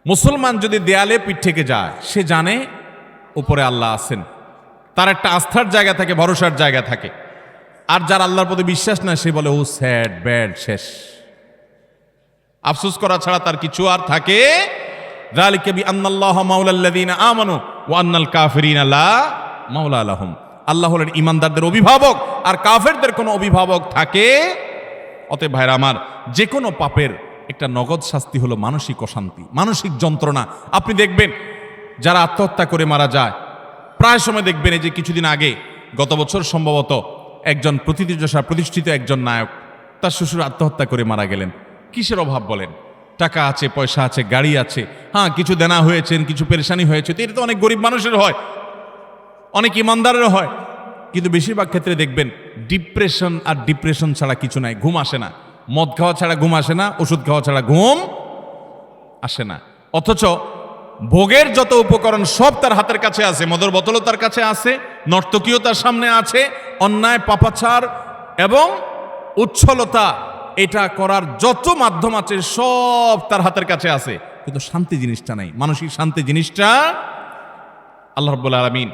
Speaker 1: মুসলমান যদি দেয়ালে পিঠ থেকে যায়, সে জানে উপরে আল্লাহ আছেন, তার একটা আস্থার জায়গা থাকে, ভরসার জায়গা থাকে। আর যার আল্লাহর প্রতি বিশ্বাস না, সে বলে ও স্যাড, ব্যাড, শেষ। আফসোস করা ছাড়া তার কিছু আর থাকে। যালিকা বিআন্নাল্লাহা মাওলাল্লাযীনা আমানু ওয়া আন্নাল কাফিরিনা লা মাওলা লাহুম। আল্লাহ হলেন ইমানদারদের অভিভাবক, আর কাফেরদের কোনো অভিভাবক থাকে। অতএব ভাইরা আমার, যে কোনো পাপের একটা নগদ শাস্তি হলো মানসিক অশান্তি, মানসিক যন্ত্রণা। আপনি দেখবেন যারা আত্মহত্যা করে মারা যায়, প্রায় সময় দেখবেন, এই যে কিছুদিন আগে, গত বছর সম্ভবত, একজন প্রতিষ্ঠিত একজন নায়ক, তার শ্বশুর আত্মহত্যা করে মারা গেলেন। কিসের অভাব বলেন? টাকা আছে, পয়সা আছে, গাড়ি আছে, হ্যাঁ কিছু দেনা হয়েছেন, কিছু পেরেশানি হয়েছে, তো এটা তো অনেক গরিব মানুষের হয়, অনেক ইমানদারের হয়। কিন্তু বেশিরভাগ ক্ষেত্রে দেখবেন ডিপ্রেশন, আর ডিপ্রেশন ছাড়া কিছু নাই। ঘুম আসে না, মদ খাওয়া ছাড়া ঘুম আসে না, ওষুধ খাওয়া ছাড়া ঘুম আসে না। অথচ ভোগের যত উপকরণ সব তার হাতের কাছে আছে। মদের বোতলও তার কাছে আছে, নর্তকীও তার সামনে আছে, অন্যায়, পাপাচার এবং উচ্ছলতা, এটা করার যত মাধ্যম আছে সব তার হাতের কাছে আছে, কিন্তু শান্তি জিনিসটা নাই। মানসিক শান্তি জিনিসটা আল্লাহ রাব্বুল আলামিন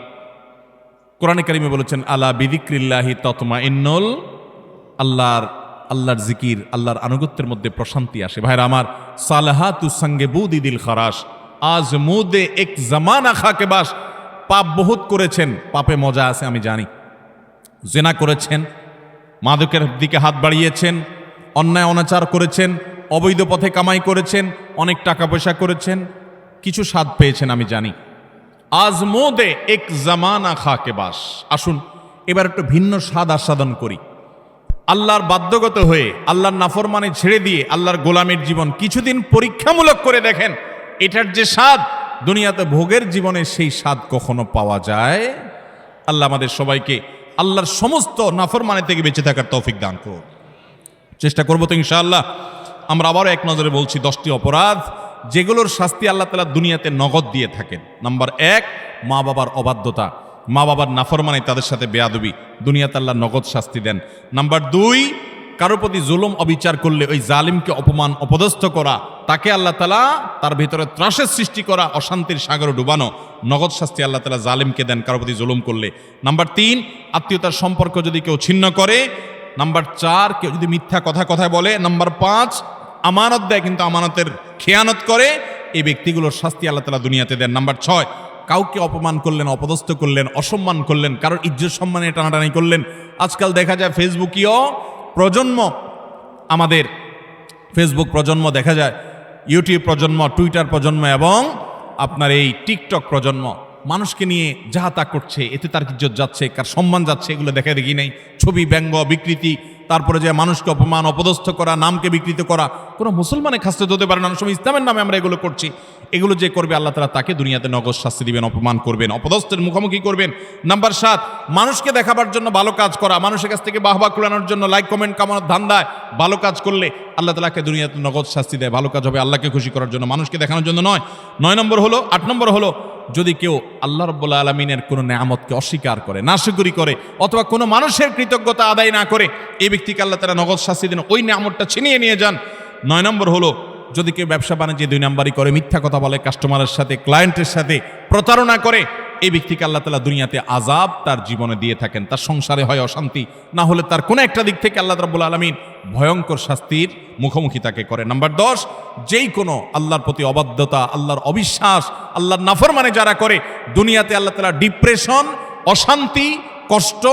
Speaker 1: কোরআনে কারিমে বলেছেন, আলা বিযিক্রিল্লাহি তাতমাইন্নুল, আল্লাহর জিকির, আল্লাহর আনুগত্যের মধ্যে প্রশান্তি আসে। ভাইরা আমার, সালাহাতু সঙ্গে বুদি দিল খারাস, আজ মুদে এক জামানা খাকে বাস। পাপ বহুত করেছেন, পাপে মজা আছে আমি জানি। জেনা করেছেন, মাদকের দিকে হাত বাড়িয়েছেন, অন্যায় অনাচার করেছেন, অবৈধ পথে কামাই করেছেন, অনেক টাকা পয়সা করেছেন, কিছু স্বাদ পেয়েছেন আমি জানি। আজ মোদে এক জামানা খাকে বাস। আসুন এবার একটু ভিন্ন স্বাদ আস্বাদন করি। আল্লাহর বাধ্যগত হয়ে, আল্লাহর নাফরমানি ছেড়ে দিয়ে আল্লাহর গোলামের জীবন কিছুদিন পরীক্ষামূলক করে দেখেন। এটার যে স্বাদ দুনিয়াতে ভোগের জীবনে, সেই স্বাদ কখনো পাওয়া যায়? আল্লাহ আমাদের সবাইকে আল্লাহর সমস্ত নাফরমানি থেকে বেঁচে থাকার তৌফিক দান করুন। চেষ্টা করবো তো ইনশাআল্লাহ। আমরা আবারও এক নজরে বলছি 10টি অপরাধ যেগুলোর শাস্তি আল্লাহ তাআলা দুনিয়াতে নগদ দিয়ে থাকেন। নাম্বার 1, মা বাবার অবাধ্যতা। মা বাবার নাফরমানি, তাদের সাথে বেয়াদবি, দুনিয়াতে আল্লাহ নগদ শাস্তি দেন। নাম্বার 2, কারোর প্রতি জুলুম অবিচার করলে ওই জালিমকে অপমান অপদস্থ করা, তাকে আল্লাহ তাআলা তার ভিতরে ত্রাসের সৃষ্টি করা, অশান্তির সাগরে ডুবানো, নগদ শাস্তি আল্লাহ তাআলা জালিমকে দেন কারোর প্রতি জুলুম করলে। নাম্বার 3, আত্মীয়তার সম্পর্ক যদি কেউ ছিন্ন করে। নাম্বার 4, কেউ যদি মিথ্যা কথায় বলে। নাম্বার 5, আমানত দেয় কিন্তু আমানতের খেয়ানত করে, এই ব্যক্তিগুলোর শাস্তি আল্লাহ তাআলা দুনিয়াতে দেন। নাম্বার 6, কাউকে অপমান করলেন, অপদস্থ করলেন, অসম্মান করলেন, কারোর ইজ্জত সম্মানে টানাটানি করলেন। আজকাল দেখা যায় ফেসবুকীয় প্রজন্ম, আমাদের ফেসবুক প্রজন্ম দেখা যায়, ইউটিউব প্রজন্ম, টুইটার প্রজন্ম এবং আপনার এই টিকটক প্রজন্ম মানুষকে নিয়ে যাহা তা করছে, এতে তার ইজ্জত যাচ্ছে, কার সম্মান যাচ্ছে, এগুলো দেখা দেখি নাই। ছবি, ব্যঙ্গ, বিকৃতি, তারপরে যে মানুষকে অপমান অপদস্থ করা, নামকে বিকৃত করা, কোনো মুসলমানের খাসলত হতে পারে না। অনেক সময় ইসলামের নামে আমরা এগুলো করছি। এগুলো যে করবে আল্লাহ তাআলা তাকে দুনিয়াতে নগদ শাস্তি দিবেন, অপমান করবেন, অপদস্থের মুখোমুখি করবেন। নাম্বার 7, মানুষকে দেখাবার জন্য ভালো কাজ করা, মানুষের কাছ থেকে বাহবা কুড়ানোর জন্য, লাইক কমেন্ট কামানোর ধান্দায় ভালো কাজ করলে আল্লাহ তাআলাকে দুনিয়াতে নগদ শাস্তি দেয়। ভালো কাজ হবে আল্লাহকে খুশি করার জন্য, মানুষকে দেখানোর জন্য নয়। 9 নম্বর হলো, 8 নম্বর হলো, যদি কেউ আল্লাহ রাব্বুল আলামিনের কোনো নেয়ামতকে অস্বীকার করে, নাশুকরি করে, অথবা কোনো মানুষের কৃতজ্ঞতা আদায় না করে, এই ব্যক্তিকে আল্লাহ তাআলা নগদ শাস্তি দেন, ওই নেয়ামতটা ছিনিয়ে নিয়ে যান। 9 নম্বর হলো, যদি কেউ ব্যবসা বাণিজ্যে 2 নাম্বারি করে, মিথ্যা কথা বলে, কাস্টমারের সাথে, ক্লায়েন্টের সাথে প্রতারণা করে, এই ব্যক্তিকে আল্লাহ তাআলা দুনিয়াতে আযাব তার জীবনে দিয়ে থাকেন। তার সংসারে হয় অশান্তি, না হলে তার কোনো একটা দিক থেকে আল্লাহ রাব্বুল আলামিন ভয়ঙ্কর শাস্তির মুখোমুখি তাকে করে। নাম্বার 10, যেই কোনো আল্লাহর প্রতি অবাধ্যতা, আল্লাহর অবিশ্বাস, আল্লাহর নাফরমানি যারা করে, দুনিয়াতে আল্লাহ তাআলা ডিপ্রেশন, অশান্তি, কষ্ট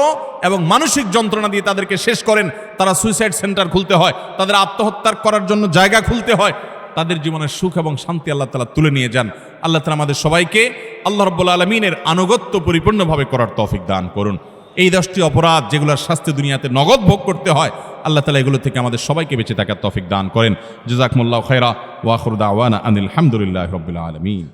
Speaker 1: এবং মানসিক যন্ত্রণা দিয়ে তাদেরকে শেষ করেন। তারা সুইসাইড সেন্টার খুলতে হয়, তাদের আত্মহত্যা করার জন্য জায়গা খুলতে হয়, তাদের জীবনের সুখ এবং শান্তি আল্লাহ তাআলা তুলে নিয়ে যান। আল্লাহ তাআলা আমাদের সবাইকে আল্লাহ রাব্বুল আলামিনের আনুগত্য পরিপূর্ণভাবে করার তৌফিক দান করুন। এই 10টি অপরাধ যেগুলোর শাস্তি দুনিয়াতে নগদ ভোগ করতে হয়, আল্লাহ তাআলা এগুলো থেকে আমাদের সবাইকে বেঁচে থাকার তৌফিক দান করেন। জাযাকুমুল্লাহু খায়রা ওয়া আখিরু দাওয়ানা আনিল হামদুলিল্লাহি রাব্বিল আলামিন।